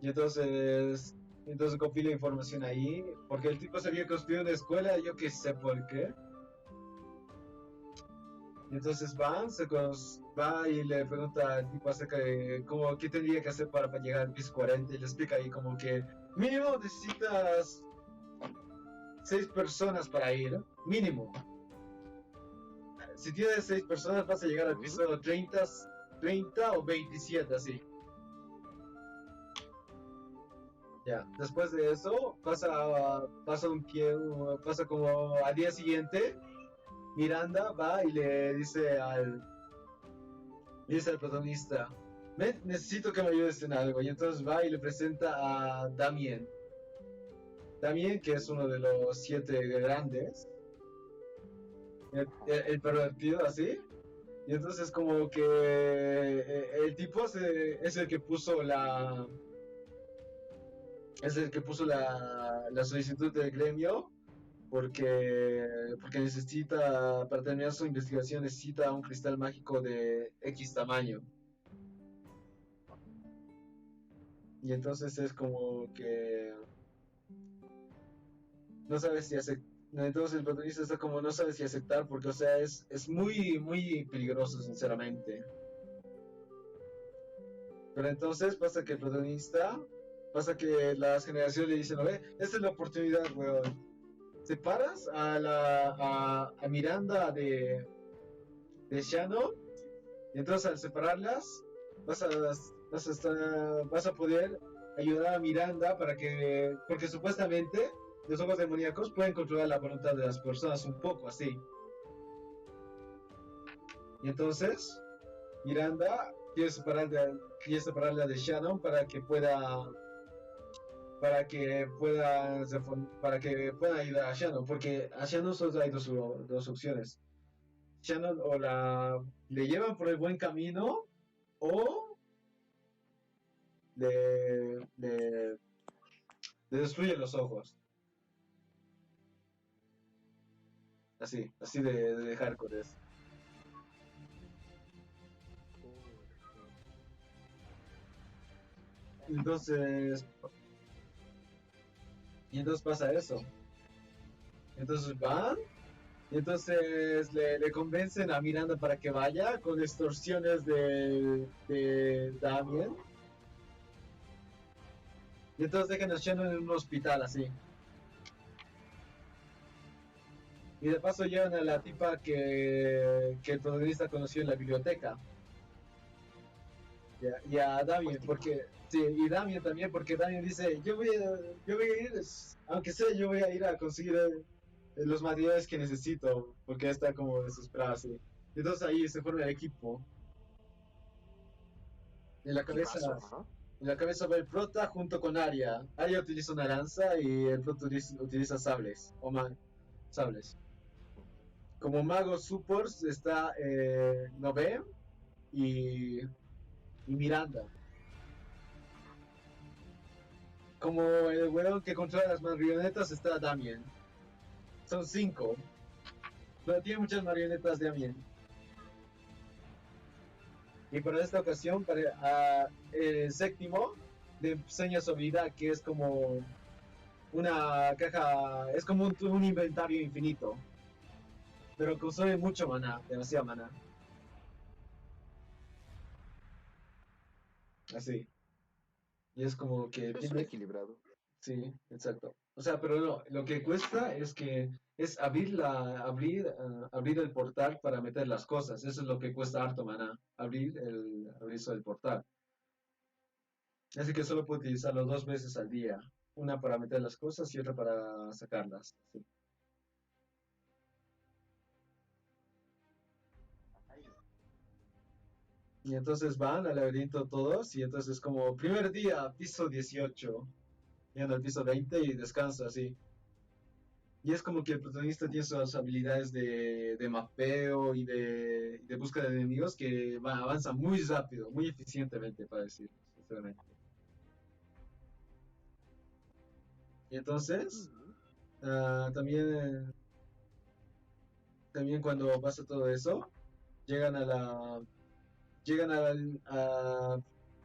y entonces compila información ahí, porque el tipo se había construido una escuela, yo que sé por qué. Y entonces va y le pregunta al tipo acerca de cómo, qué tendría que hacer para llegar al piso 40 y le explica ahí como que mínimo necesitas 6 personas para ir, mínimo. Si tienes 6 personas vas a llegar al piso 30 o 27, así. Ya, después de eso pasa como al día siguiente, Miranda va y le dice al protagonista, ven, necesito que me ayudes en algo. Y entonces va y le presenta a Damien, que es uno de los 7 grandes, el pervertido así. Y entonces como que el tipo es el que puso la solicitud del gremio porque para terminar su investigación necesita un cristal mágico de X tamaño. Y entonces es como que no sabe si aceptar. Entonces el protagonista está como no sabe si aceptar porque, o sea, es muy, muy peligroso, sinceramente. Pero entonces pasa que las generaciones le dicen, no ve, esta es la oportunidad, weón. Separas a Miranda de Shannon, y entonces al separarlas vas a poder ayudar a Miranda porque supuestamente los ojos demoníacos pueden controlar la voluntad de las personas un poco así. Y entonces Miranda quiere separarla de Shannon para que pueda ayudar a Shannon, porque a Shannon solo hay dos opciones. Shannon o le llevan por el buen camino o le destruyen los ojos. Así de hardcore es. Entonces, pasa eso. Entonces van, y entonces le convencen a Miranda para que vaya con extorsiones de Damien. Y entonces dejan a Shannon en un hospital así. Y de paso llevan a la tipa que el protagonista conoció en la biblioteca. Y a Damien, porque. Sí, y Damien también, porque Damien dice: yo voy a ir, aunque sea, yo voy a ir a conseguir los materiales que necesito, porque está como desesperado así. Y entonces ahí se forma el equipo. En la cabeza, Equipazo, en la cabeza va el prota junto con Arya. Arya utiliza una lanza y el prota utiliza sables. Sables. Como magos supports está Nove y Miranda. Como el weón que controla las marionetas está Damien. Son 5. Pero tiene muchas marionetas Damien. Y para esta ocasión, el séptimo le enseña su habilidad, que es como una caja, es como un inventario infinito. Pero consume mucho maná, demasiado maná. Así. Y es como que Es un equilibrado. Sí, exacto. O sea, pero no, lo que cuesta es abrir el portal para meter las cosas. Eso es lo que cuesta harto maná, abrir eso del portal. Así que solo puedo utilizarlo 2 veces al día. Una para meter las cosas y otra para sacarlas. Sí. Y entonces van al laberinto todos y entonces como primer día, piso 18. Llegan al piso 20 y descansa así. Y es como que el protagonista tiene sus habilidades de mapeo y de búsqueda de enemigos que avanza muy rápido, muy eficientemente, para decirlo, sinceramente. Y entonces, también también cuando pasa todo eso, llegan a la, llegan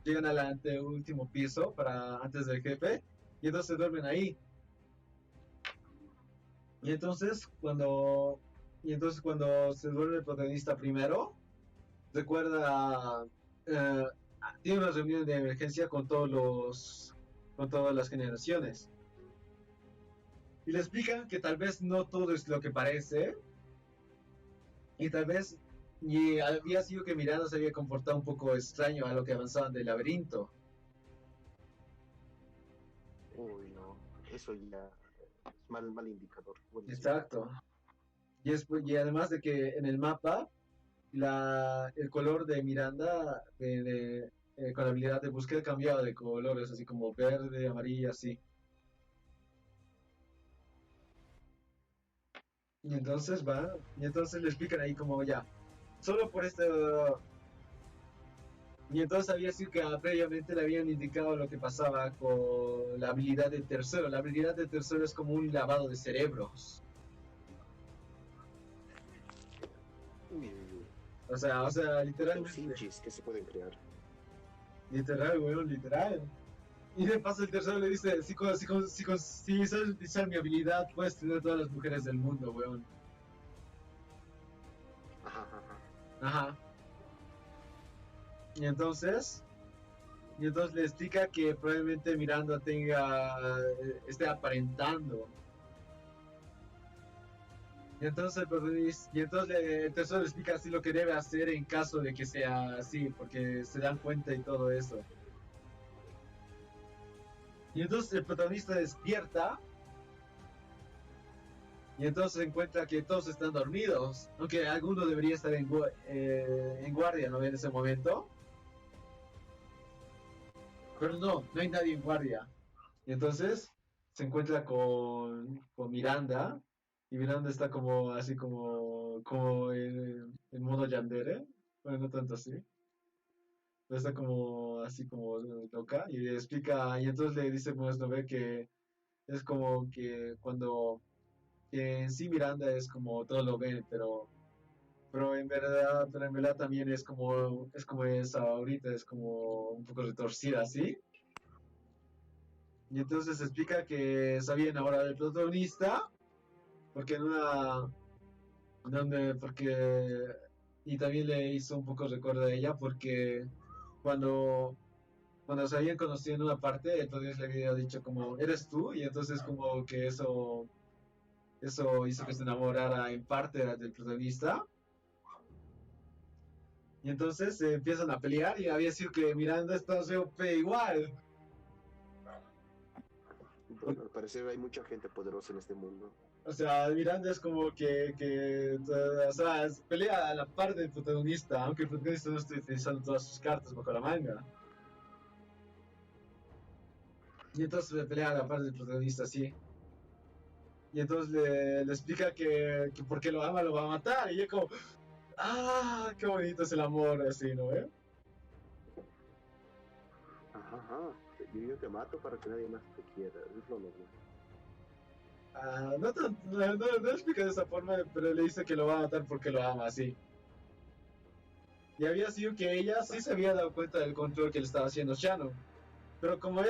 llegan al anteúltimo piso para antes del jefe y entonces se duermen ahí. Y entonces cuando se duerme el protagonista primero, recuerda, eh, tiene una reunión de emergencia con todas las generaciones. Y le explican que tal vez no todo es lo que parece, y tal vez y había sido que Miranda se había comportado un poco extraño a lo que avanzaban del laberinto. Uy, no. Eso ya es mal indicador. Buenísimo. Exacto. Y además de que en el mapa, el color de Miranda con la habilidad de búsqueda cambiaba de colores, así como verde, amarillo, así. Y entonces le explican ahí como ya, solo por esto. Y entonces había sido que previamente le habían indicado lo que pasaba con la habilidad del tercero. La habilidad del tercero es como un lavado de cerebros. Uy, uy, uy. O sea, Los literalmente. inchis que se pueden crear. Literal, weón, literal. Y de paso el tercero le dice, si sabes utilizar mi habilidad, puedes tener todas las mujeres del mundo, weón. Ajá, ajá. Ajá. Y entonces, y entonces le explica que probablemente Miranda esté aparentando. Y entonces el tercero le explica así lo que debe hacer en caso de que sea así, porque se dan cuenta y todo eso. Y entonces el protagonista despierta y entonces encuentra que todos están dormidos, aunque alguno debería estar en guardia, ¿no? En ese momento. Pero no hay nadie en guardia. Y entonces se encuentra con Miranda y Miranda está como así como en modo yandere, bueno, no tanto así. Pero está como así como loca y le explica y entonces le dice pues no ve que es como que que en sí Miranda es como todo lo ven, pero en verdad también es como es ahorita, es como un poco retorcida así. Y entonces explica que sabía enamorar del protagonista porque porque y también le hizo un poco recuerdo a ella porque cuando se habían conocido en una parte, entonces le había dicho como, ¿eres tú? Y entonces como que eso hizo que se enamorara en parte del protagonista. Y entonces se empiezan a pelear y había sido que Miranda está OP igual. Bueno, al parecer hay mucha gente poderosa en este mundo. O sea, Miranda es como o sea, pelea a la par del protagonista, aunque el protagonista no esté utilizando todas sus cartas bajo la manga. Y entonces le pelea a la par del protagonista, sí. Y entonces le explica que porque lo ama lo va a matar. Y yo como, ah, qué bonito es el amor, así, ¿no? Ajá, ajá. Yo te mato para que nadie más te quiera. Es lo normal. No explica de esa forma, pero le dice que lo va a matar porque lo ama, así. Y había sido que ella sí se había dado cuenta del control que le estaba haciendo Shannon. Pero como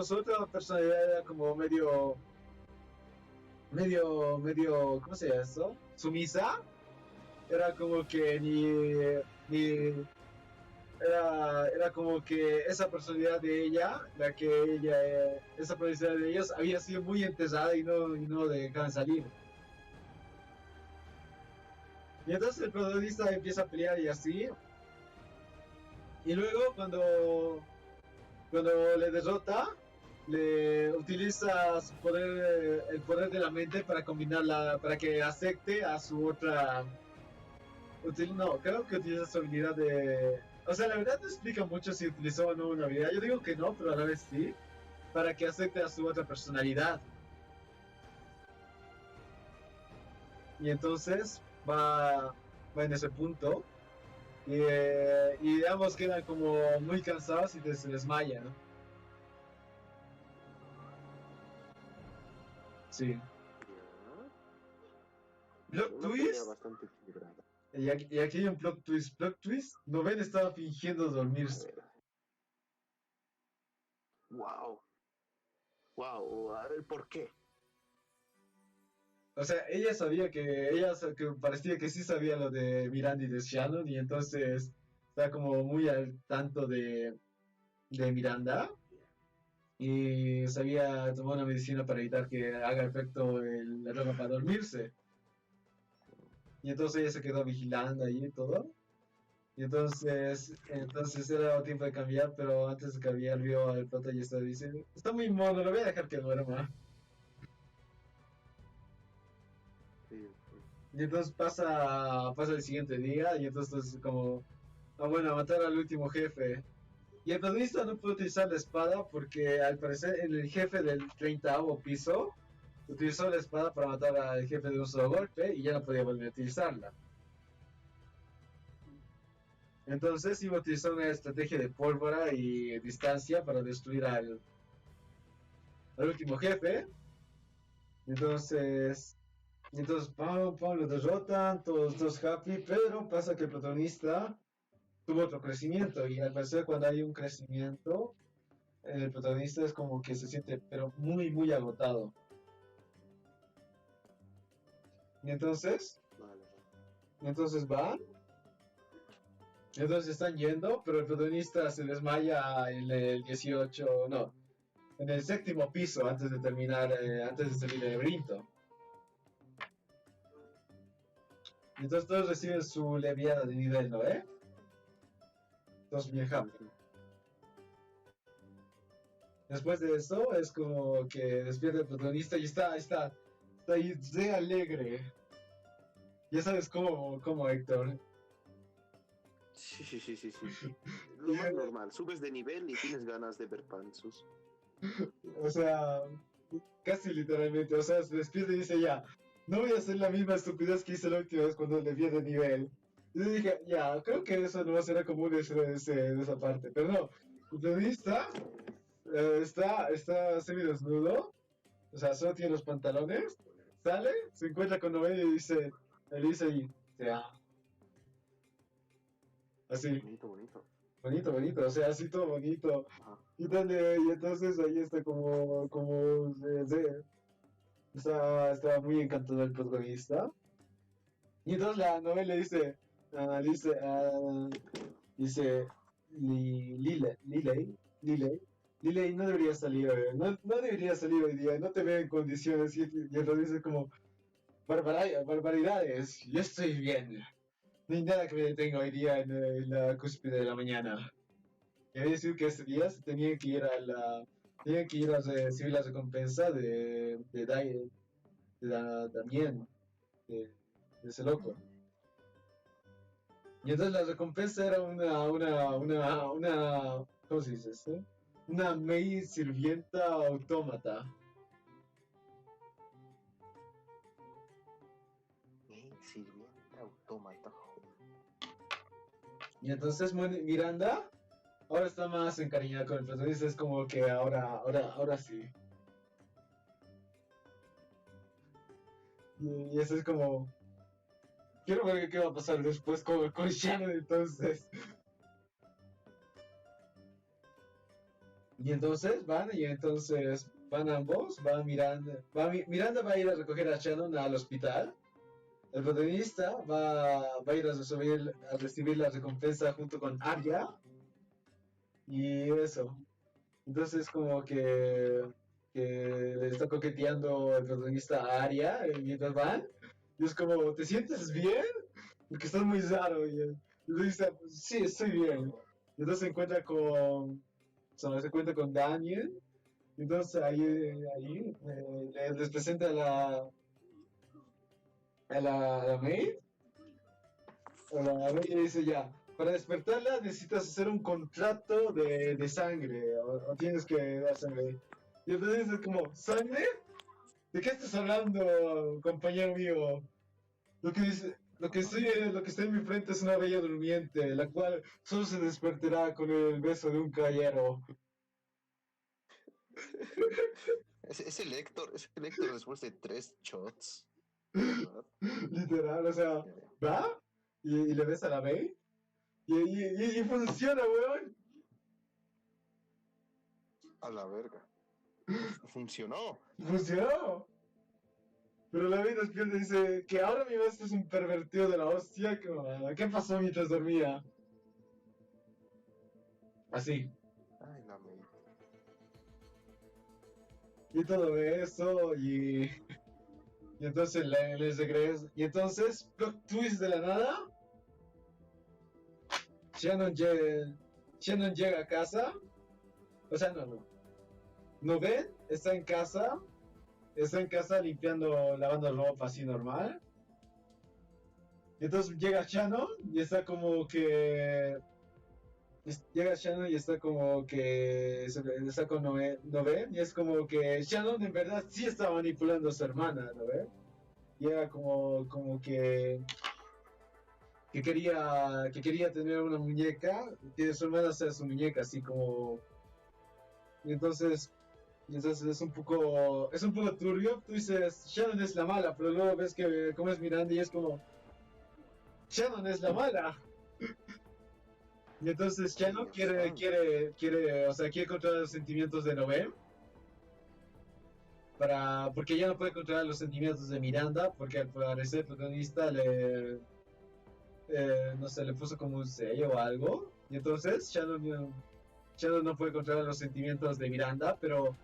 su otra personalidad era como medio, ¿cómo se llama eso? Sumisa, era como que ni, era como que esa personalidad de ella, esa personalidad de ellos había sido muy enterrada y no dejaban salir. Y entonces el protagonista empieza a pelear y así, y luego cuando le derrota, le utiliza el poder de la mente para combinarla, para que acepte a su otra. No, creo que utiliza su habilidad de. O sea, la verdad no explica mucho si utilizó o no una habilidad. Yo digo que no, pero a la vez sí. Para que acepte a su otra personalidad. Y entonces va en ese punto. Y ambos quedan como muy cansados y se desmayan, ¿no? Sí. Ya. Plot Una pelea twist. bastante equilibrada. Y aquí hay un plot twist. Plot twist. Noven estaba fingiendo A dormirse. ver. Wow. Wow. A ver, ¿por qué? O sea, que parecía que sí sabía lo de Miranda y de Shannon, y entonces está como muy al tanto de Miranda, y sabía tomar una medicina para evitar que haga efecto la droga para dormirse. Y entonces ella se quedó vigilando ahí y todo. Y entonces era tiempo de cambiar, pero antes de cambiar vio al prota y está diciendo, está muy mono, lo voy a dejar que duerma. Sí, Y entonces pasa el siguiente día, y entonces es como, bueno, a matar al último jefe. Y el protagonista no puede utilizar la espada porque al parecer el jefe del 30º piso utilizó la espada para matar al jefe de un solo golpe y ya no podía volver a utilizarla. Entonces iba a utilizar una estrategia de pólvora y distancia para destruir al último jefe. Entonces, pam, lo derrotan, todos happy, pero pasa que el protagonista tuvo otro crecimiento, y al parecer cuando hay un crecimiento, el protagonista es como que se siente pero muy muy agotado. Y vale. entonces van, entonces están yendo, pero el protagonista se desmaya en el 18, no, en el 7º piso antes de terminar, antes de salir del laberinto. Y entonces todos reciben su leviada de nivel, ¿no? Todos bien happy. Después de eso es como que despierta el protagonista y está ahí de alegre. Ya sabes cómo Héctor. Sí. Lo más normal. Subes de nivel y tienes ganas de ver panzos. O sea, casi literalmente. O sea, se despierta y dice ya, no voy a hacer la misma estupidez que hice la última vez cuando le vi de nivel. Y yo dije, ya, creo que eso no será común de esa parte. Pero no, el protagonista está semidesnudo. O sea, solo tiene los pantalones. Sale, se encuentra con Noel y le dice ahí, te amo. Así, Bonito. bonito, o sea, así todo bonito. Ajá. Y entonces ahí está está muy encantado el protagonista. Y entonces la novela dice, Liley, no debería salir hoy, no debería salir hoy día, no te veo en condiciones. Y entonces dice como, barbaridades, yo estoy bien. No hay nada que me detenga hoy día en la cúspide de la mañana. Quiere decir que ese día se tenían que ir a recibir la recompensa de Damien, de ese loco. Y entonces la recompensa era ¿cómo se dice esto? Una maid sirvienta autómata. Sirvienta autómata. Y entonces Miranda ahora está más encariñada con el protagonista, es como que ahora sí. Y eso es como, quiero ver qué va a pasar después con Shannon entonces. Y entonces van ambos, Miranda va a ir a recoger a Shannon al hospital. El protagonista va a ir a recibir la recompensa junto con Arya. Y eso. Entonces como que le está coqueteando el protagonista a Arya mientras van. Y es como, ¿te sientes bien? Porque estás muy raro. Y el protagonista, sí, estoy bien. Y entonces se encuentra con Daniel. Y entonces ahí les presenta a la maid. La maid le dice ya, para despertarla necesitas hacer un contrato de sangre, o tienes que dar sangre. Y entonces es como, ¿sangre? ¿De qué estás hablando, compañero mío? Lo que está en mi frente es una bella durmiente, la cual solo se despertará con el beso de un caballero. Es el Héctor después de 3 shots. ¿verdad? Literal, o sea, va y le ves a la Bey y funciona, weón. A la verga. Funcionó. Funcionó. Pero la Bey despierta y dice que ahora mi maestro es un pervertido de la hostia. ¿Qué pasó mientras dormía? Así. Ay, la May. Y todo eso y entonces les regresa. Y entonces, plot twist de la nada, Shannon llega, Shannon llega a casa. O sea, no ven, está en casa limpiando, lavando ropa así normal. Y entonces llega Shannon y está como que. Llega Shannon y está como que. Está con Nové, y es como que Shannon en verdad sí está manipulando a su hermana, ¿no? Y era como que quería tener una muñeca, que su hermana sea su muñeca, así como. Y entonces es un poco turbio. Tú dices, Shannon es la mala, pero luego ves que cómo es Miranda y es como, Shannon es la mala. Y entonces Shannon Dios quiere, santo. quiere, o sea, quiere controlar los sentimientos de Nobel, porque ya no puede controlar los sentimientos de Miranda, porque al parecer el protagonista no sé, le puso como un sello o algo. Y entonces Shannon no puede controlar los sentimientos de Miranda, pero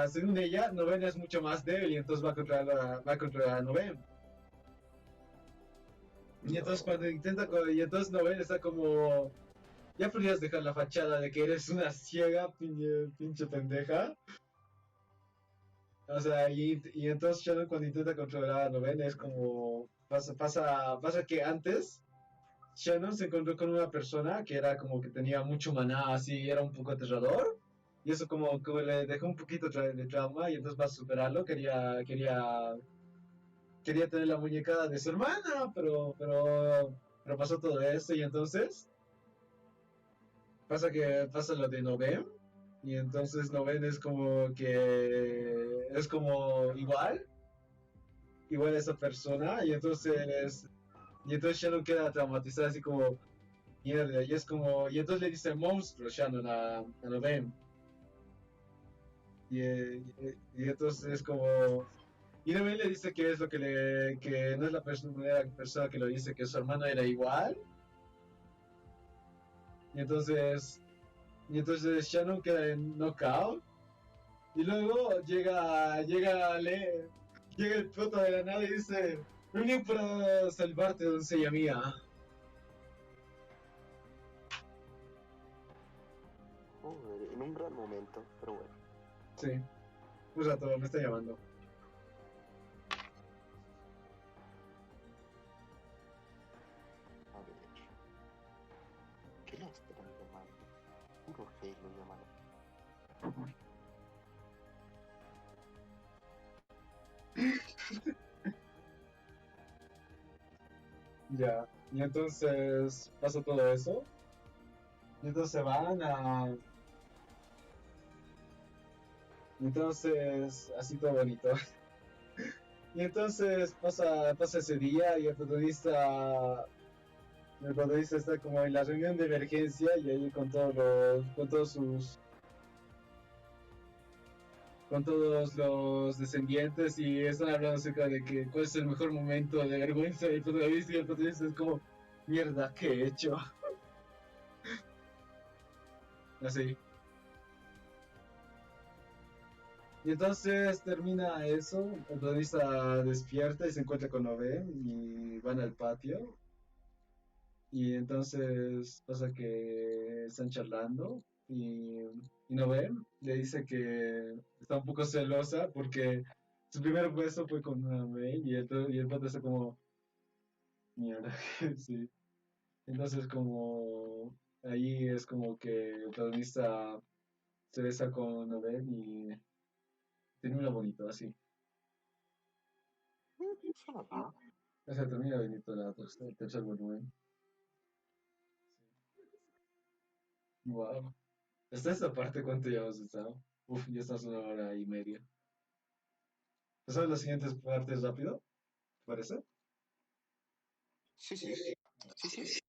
según ella, Noven es mucho más débil y entonces va a controlar a Noven. Y entonces No. y entonces Noven está como, ya podrías dejar la fachada de que eres una ciega, pinche pendeja. O sea, y entonces Shannon cuando intenta controlar a Noven es como, pasa que antes Shannon se encontró con una persona que era como que tenía mucho maná, así, era un poco aterrador. Y eso como le dejó un poquito de trauma y entonces va a superarlo. Quería tener la muñeca de su hermana, pero pasó todo esto y entonces pasa lo de Noven y entonces Noven es como que es como igual a esa persona y entonces Shannon queda traumatizada así como mierda y es como y entonces le dice monstruo Shannon a Noven y entonces es como y Noven le dice que es lo que no es la primera persona que lo dice que su hermano era igual. Y entonces, Shannon queda en knockout. Y luego llega el prota de la nada y dice, vení para salvarte, doncella mía. Joder, en un gran momento, pero bueno. Sí, un rato, me está llamando. A ver. ¿Qué la estarán llamando? Puro Halo llaman. Ya, y entonces pasa todo eso. Y entonces van a... Y entonces, así todo bonito. Y entonces pasa ese día y el protagonista está como en la reunión de emergencia y ahí con todos los descendientes y están hablando acerca de que cuál es el mejor momento de vergüenza del protagonista y el protagonista es como, mierda, ¿qué he hecho? Así. Y entonces termina eso, el protagonista despierta y se encuentra con Ove y van al patio y entonces pasa que están charlando y Nove le dice que está un poco celosa porque su primer beso fue con una May y el pata está como, mierda, sí. Entonces como ahí es como que el protagonista se besa con Nove y termina bonito así. Suena bien. O sea, termina bonito el tercer volumen. Wow. Hasta esta parte, ¿cuánto ya hemos estado? Uf, ya estás 1 hora y media. ¿Pasamos las siguientes partes rápido? ¿Parece? Sí, sí, sí, sí.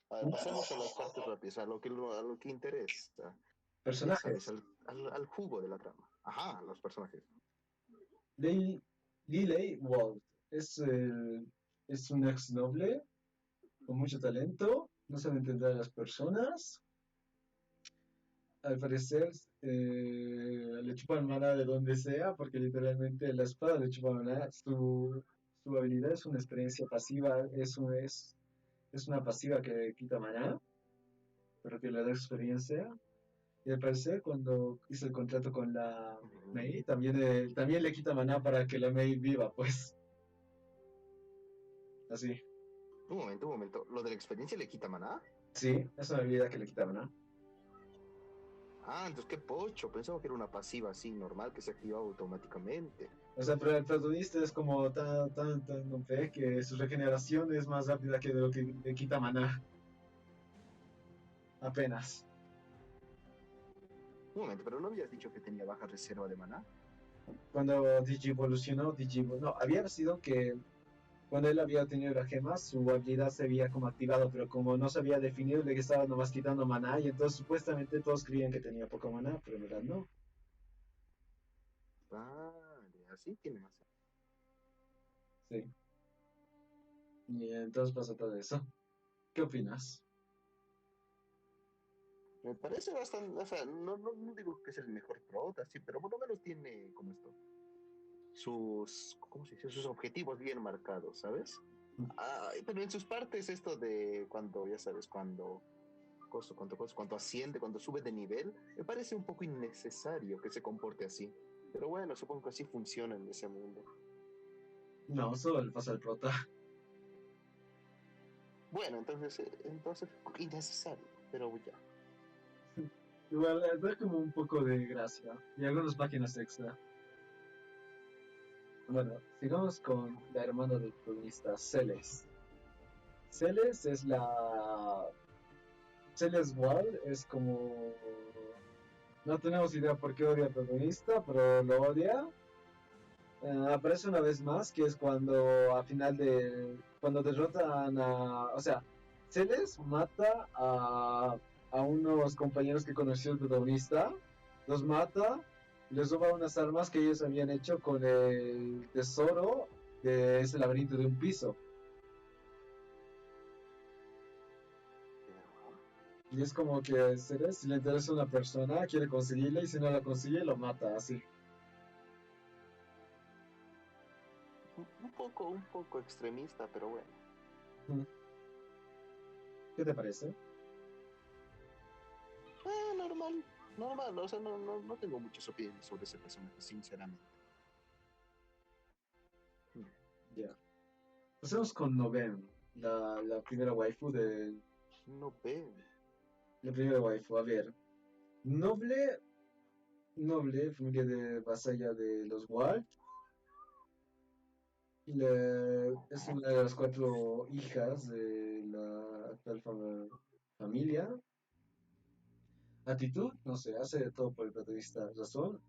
A ver, pasemos a las partes rápidas, a lo que interesa. Ya sabes, Personajes. al jugo de la trama. Ajá, los personajes. Lily Walt es un ex noble con mucho talento, no sabe entender a las personas. Al parecer, le chupan maná de donde sea, porque literalmente la espada le chupa maná. Su habilidad es una experiencia pasiva, es una pasiva que quita maná, pero que le da experiencia. Y al parecer, cuando hizo el contrato con la Ujú. Mei, también le quita maná para que la Mei viva, pues. Así. Un momento, un momento. ¿Lo de la experiencia le quita maná? Sí, es una habilidad que le quita maná. Ah, entonces qué pocho. Pensaba que era una pasiva así, normal, que se activaba automáticamente. O sea, pero el protagonista es como tan OP que su regeneración es más rápida que de lo que le quita maná. Apenas. Un momento, pero ¿no habías dicho que tenía baja reserva de maná? Cuando Digivolucionó, no, había sido que cuando él había tenido la gema, su habilidad se había como activado, pero como no se había definido, le estaba nomás quitando maná, y entonces supuestamente todos creían que tenía poco maná, pero en verdad no. Vale, así tiene más. Sí. Y entonces pasó todo eso. ¿Qué opinas? Me parece bastante, o sea, no digo que es el mejor prota, sí, pero por lo menos tiene, como esto, ¿cómo se dice? Sus objetivos bien marcados, ¿sabes? Ah, pero en sus partes esto de cuando, ya sabes, cuando asciende, cuando sube de nivel, me parece un poco innecesario que se comporte así. Pero bueno, supongo que así funciona en ese mundo. No, solo le pasa al prota. Bueno, entonces, innecesario, pero ya. Igual, da como un poco de gracia. Y algunas páginas extra. Bueno, sigamos con la hermana del protagonista, Celes. Celes es la... Celes Wall es como... No tenemos idea por qué odia al protagonista, pero lo odia. Aparece una vez más, que es cuando a final de... Cuando derrotan a... O sea, Celes mata a unos compañeros que conoció el protagonista. Los mata. Les roba unas armas que ellos habían hecho con el tesoro de ese laberinto de un piso. Y es como que Ceres, si le interesa a una persona, quiere conseguirla y si no la consigue, lo mata, así. Un poco extremista, pero bueno. Mm. ¿Qué te parece? Normal, normal, o sea, no tengo muchas opiniones sobre ese personaje, sinceramente. Ya. Pasemos con Noven, la primera waifu de... No veo. La primera waifu, a ver. Noble, noble, familia de vasalla de los Ward. Es una de las cuatro hijas de la actual familia. Actitud, no sé, hace de todo por el protagonista. Razón,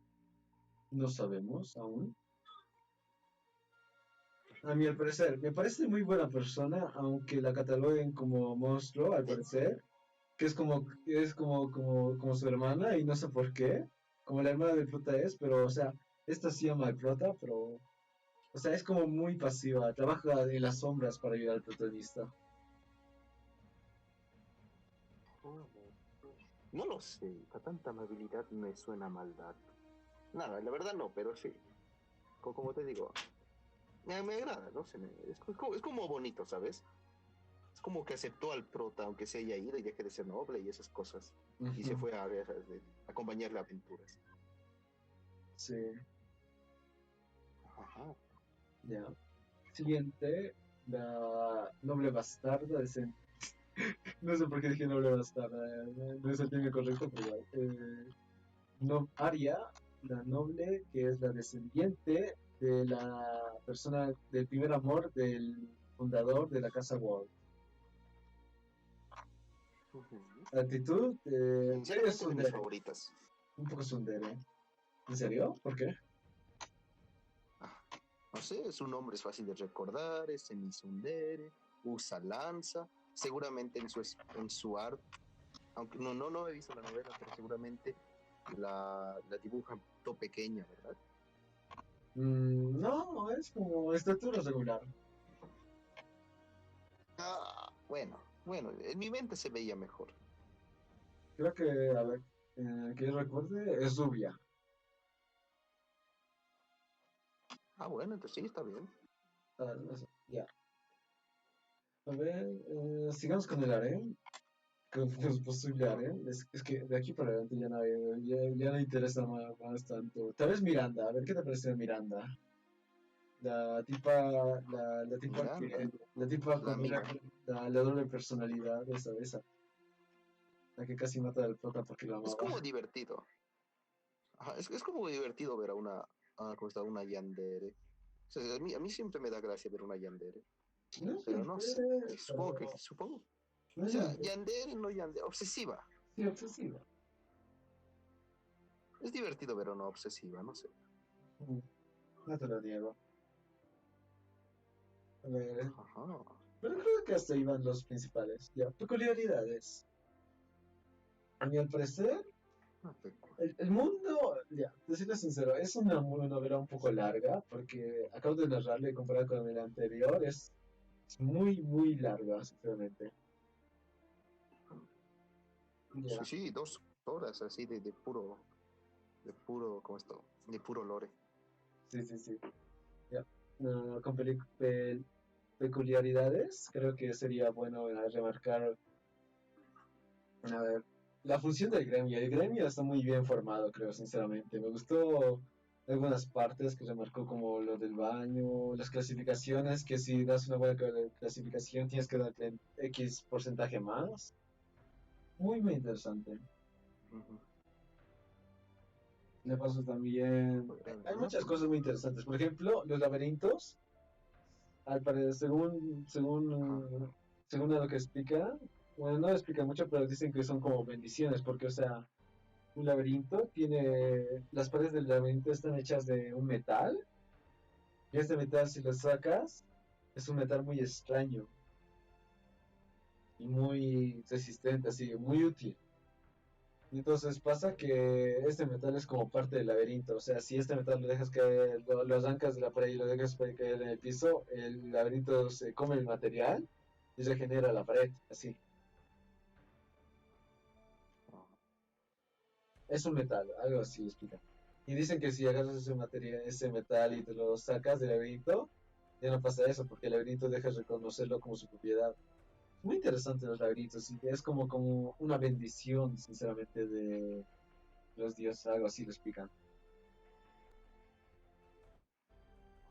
no sabemos aún. A mí, al parecer, me parece muy buena persona, aunque la cataloguen como monstruo, al parecer, que como su hermana, y no sé por qué, como la hermana del prota es, pero, o sea, esta sí ama al prota, pero, o sea, es como muy pasiva, trabaja en las sombras para ayudar al protagonista. No lo sé, a tanta amabilidad me suena a maldad. Nada, la verdad no, pero sí. Como te digo, me agrada, no sé, es como bonito, ¿sabes? Es como que aceptó al prota, aunque se haya ido y deje de ser noble y esas cosas. Y se Ujú, fue a acompañarle a aventuras. sí, Ajá. ya. Siguiente, la noble bastarda de No sé por qué dije noble bastarda, no es el término correcto, pero igual. No, Aria, la noble, que es la descendiente de la persona del primer amor del fundador de la casa Wall. Ujú. Actitud, medio Sinceramente, de mis tsundere, favoritas. un poco tsundere. ¿En serio? ¿Por qué? Ah, No sé, su nombre es fácil de recordar, es Semitsundere, usa lanza, seguramente en su arte, aunque no he visto la novela, pero seguramente la dibuja un poquito pequeña, ¿verdad? No, es como estatura regular. Ah, bueno, en mi mente se veía mejor. Creo que, a ver, que yo recuerde, es rubia. Ah, bueno, entonces sí, está bien. Ah, no sé, ya. A ver, sigamos con el harem. Con los posible harem. Es que de aquí para adelante ya no interesa más tanto. Tal vez Miranda, a ver qué te parece de Miranda. La tipa Miranda, la tipa la con mina. la doble personalidad, esa, la que casi mata al prota porque lo Es amaba. como divertido. Ajá, es como divertido ver a ¿cómo está? Una yandere. O sea, a mí siempre me da gracia ver una yandere. No es Pero no sé, pero supongo. no O es sea, yandere, no yandere, obsesiva. sí, obsesiva. Es divertido ver a una obsesiva, no sé. Mm, No te lo niego. A ver, Ajá. pero creo que hasta ahí van los principales. Ya, peculiaridades. A mi al parecer, Ah, pecu- el mundo, ya, decirlo sincero, es una novela un poco larga, porque acabo de narrarle comparado con el anterior, es muy larga, sinceramente. Sí, Ya, sí, 2 horas así de puro, ¿cómo esto? De puro lore. sí. Ya. No, con peculiaridades, creo que sería bueno remarcar, a ver, la función del gremio. El gremio está muy bien formado, creo, sinceramente. Me gustó algunas partes que remarcó como lo del baño, las clasificaciones, que si das una buena clasificación tienes que darle X porcentaje más. Muy interesante. Ujú. De paso también, hay Ajá. muchas cosas muy interesantes. Por ejemplo, los laberintos, al parecer, según a lo que explica, bueno, no explica mucho, pero dicen que son como bendiciones, porque, o sea, un laberinto las paredes del laberinto están hechas de un metal, y este metal, si lo sacas, es un metal muy extraño y muy resistente, así, muy útil. Y entonces pasa que este metal es como parte del laberinto, o sea, si este metal lo dejas caer, lo arrancas de la pared y lo dejas caer en el piso, el laberinto se come el material y regenera la pared, así. Es un metal, algo así explica. Y dicen que si agarras ese material, ese metal y te lo sacas del laberinto, ya no pasa eso, porque el laberinto deja de reconocerlo como su propiedad. Muy interesante los laberintos, y es como una bendición, sinceramente, de los dioses, algo así lo explican.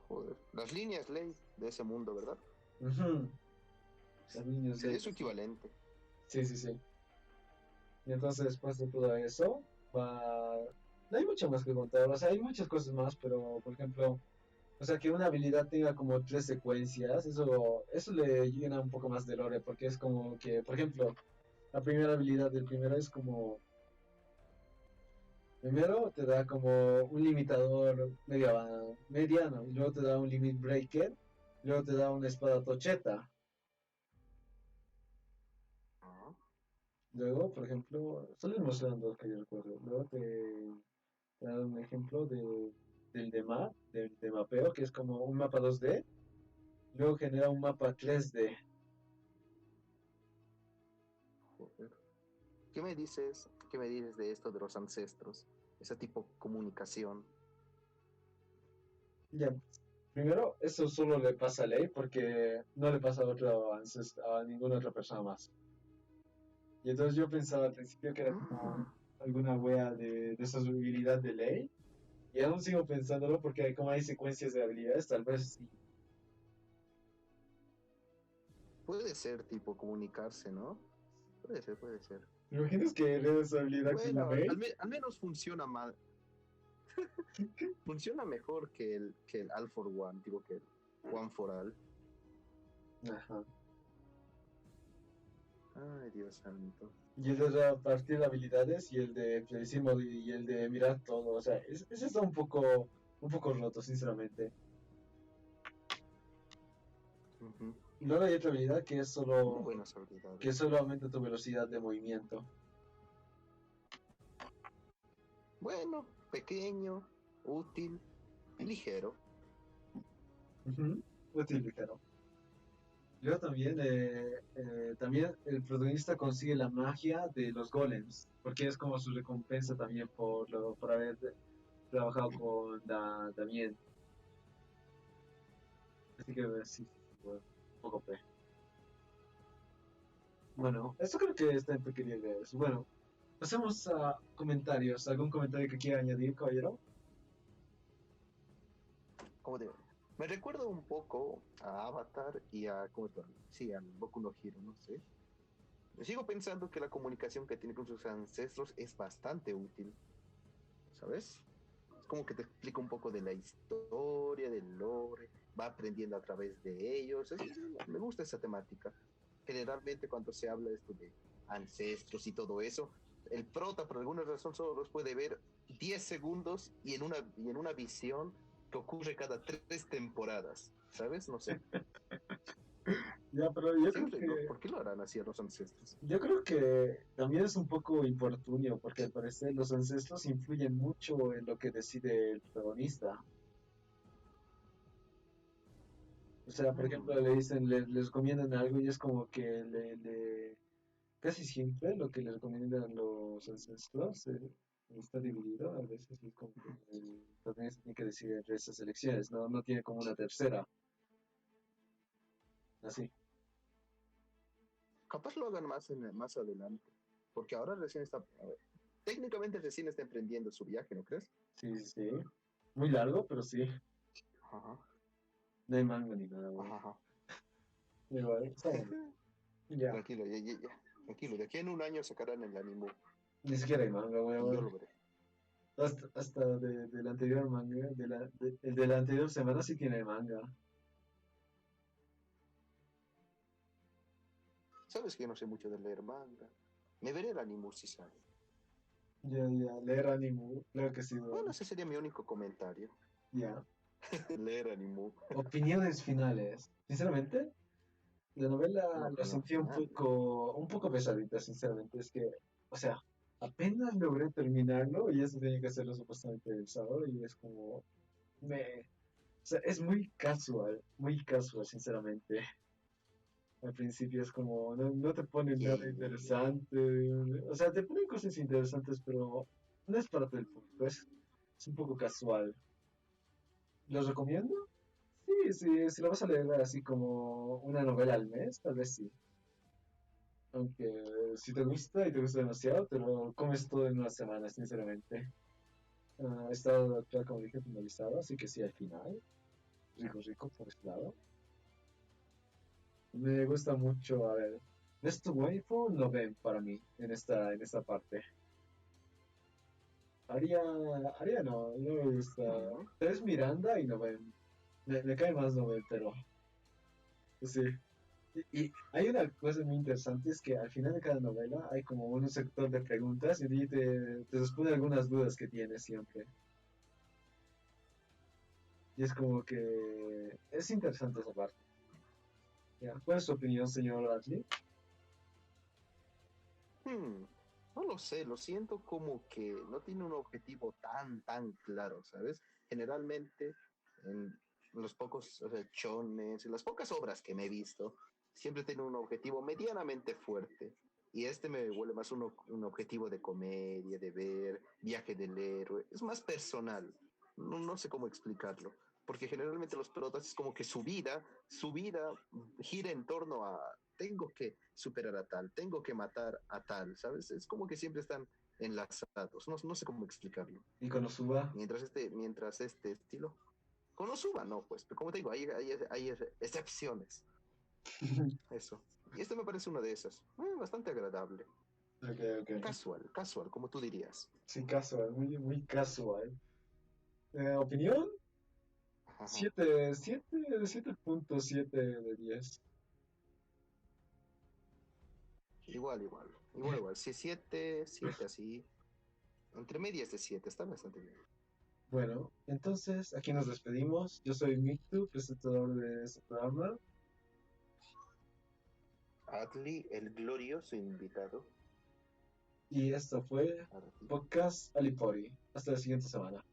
Joder. Las líneas ley de ese mundo, ¿verdad? Ujú. Los niños Sería de... su equivalente. Sí. Y entonces después de todo eso, va... No hay mucho más que contar, o sea, hay muchas cosas más, pero por ejemplo, o sea, que una habilidad tenga como tres secuencias, eso le llena un poco más de lore, porque es como que, por ejemplo, la primera habilidad del primero es como, primero te da como un limitador mediano, y luego te da un limit breaker, luego te da una espada tocheta. Ajá. Luego, por ejemplo, solo mostrando dos que yo recuerdo. Luego te da un ejemplo del de mapeo, que es como un mapa 2D. Luego genera un mapa 3D. Joder. ¿Qué me dices de esto de los ancestros? Ese tipo de comunicación. Ya, primero, eso solo le pasa a Ley porque no le pasa a a ninguna otra persona más. Y entonces yo pensaba al principio que era como Ah, alguna wea de solubilidad de Ley. Y aún sigo pensándolo porque como hay secuencias de habilidades, tal vez sí. puede ser tipo comunicarse, ¿no? Puede ser. ¿Me imaginas que heredas esa habilidad con la Bueno, May? al menos funciona mejor que el All for One, tipo que el One for All. Ajá. Ay, Dios santo. Y el de repartir habilidades y el de predecir y el de mirar todo. O sea, ese está un poco roto, sinceramente. Ujú. Y luego hay otra habilidad Muy buenas habilidades. que solo aumenta tu velocidad de movimiento. Bueno, pequeño, útil y ligero. Ujú, útil ligero. Luego también, también el protagonista consigue la magia de los golems, porque es como su recompensa también por haber trabajado con Damien. Así que sí, sí, sí, bueno, un poco pe. Bueno, eso creo que está en pequeñas. Bueno, pasemos a comentarios. ¿Algún comentario que quiera añadir, caballero? ¿Cómo te Me recuerda un poco a Avatar y a, ¿cómo se llama? Sí, al Boku no Hero, no sé. Sigo pensando que la comunicación que tiene con sus ancestros es bastante útil, ¿sabes? Es como que te explica un poco de la historia, del lore, va aprendiendo a través de ellos. Me gusta esa temática. Generalmente cuando se habla de esto de ancestros y todo eso, el prota por alguna razón solo los puede ver 10 segundos y en una visión que ocurre cada 3 temporadas, ¿sabes? No sé. Ya, pero Siempre, ¿no? ¿Por qué lo harán así a los ancestros? yo creo que también es un poco infortunio, porque al parecer los ancestros influyen mucho en lo que decide el protagonista. O sea, por ejemplo, Hmm. le dicen, les recomiendan algo y es como que casi siempre lo que le recomiendan los ancestros está dividido. A veces es como que el protagonista tiene que decidir entre esas elecciones, no, no tiene como una tercera, así. Capaz lo hagan más adelante, porque ahora recién está, a ver, técnicamente recién está emprendiendo su viaje, ¿no crees? Sí, sí, sí. Muy largo, pero sí. Ajá, No hay manga ni nada, güey. ajá, ajá. Igual, está bueno. Ya. Tranquilo, ya. Tranquilo, de aquí en un año sacarán el anime Ni siquiera hay manga, y yo weón. lo veré. Hasta del anterior manga, el de la anterior semana sí tiene manga. Sabes que yo no sé mucho de leer manga. Me veré el anime si sale. Ya, ya, leer anime, claro que sí, Bueno, weón. ese sería mi único comentario. Ya. Leer anime. Opiniones finales. Sinceramente, la Una novela la opinión sentí final. un poco pesadita, sinceramente. Es que, o sea, apenas logré terminarlo y eso tenía que hacerlo supuestamente el sábado y es como, o sea, es muy casual, sinceramente. Al principio es como, no, no te ponen nada Yeah. interesante. O sea, te ponen cosas interesantes, pero no es para todo el público, es un poco casual. ¿Los recomiendo? Sí, sí, si lo vas a leer así como una novela al mes, tal vez sí. Aunque si te gusta y te gusta demasiado, te lo comes todo en una semana, sinceramente. Está actual, como dije, finalizado, así que sí, al final. Rico, rico por ese lado. Me gusta mucho, a ver. ¿Es tu waifu? No ven para mí en esta parte. Aria, Aria no, no me gusta. Mm. Es Miranda y no ven. Me cae más no ven, pero sí. Y hay una cosa muy interesante, es que al final de cada novela hay como un sector de preguntas y te responde algunas dudas que tienes siempre. Y es como que es interesante esa parte. ¿Ya? ¿Cuál es su opinión, señor Atlee? Hmm, No lo sé, lo siento como que no tiene un objetivo tan claro, ¿sabes? Generalmente en los pocos, o sea, chones, en las pocas obras que me he visto, siempre tiene un objetivo medianamente fuerte. Y este me vuelve más un objetivo de comedia, de ver, viaje del héroe. Es más personal. No sé cómo explicarlo. Porque generalmente los protas es como que su vida gira en torno a tengo que superar a tal, tengo que matar a tal, ¿sabes? Es como que siempre están enlazados, no sé cómo explicarlo. Y Konosuba. Mientras este estilo, con Osuba no, pues, pero como te digo, hay excepciones, eso. Y este me parece una de esas, bastante agradable, Ok, ok. casual, como tú dirías. Sí, casual, muy, muy casual. ¿Opinión? Ajá. 7.7 de 10. Igual. Sí, siete así, entre medias de 7, está bastante bien. Bueno, entonces aquí nos despedimos. Yo soy Mictu, presentador de este programa. Hadley, el glorioso invitado. Y esto fue Para ti. Podcast Alipori. Hasta la siguiente semana.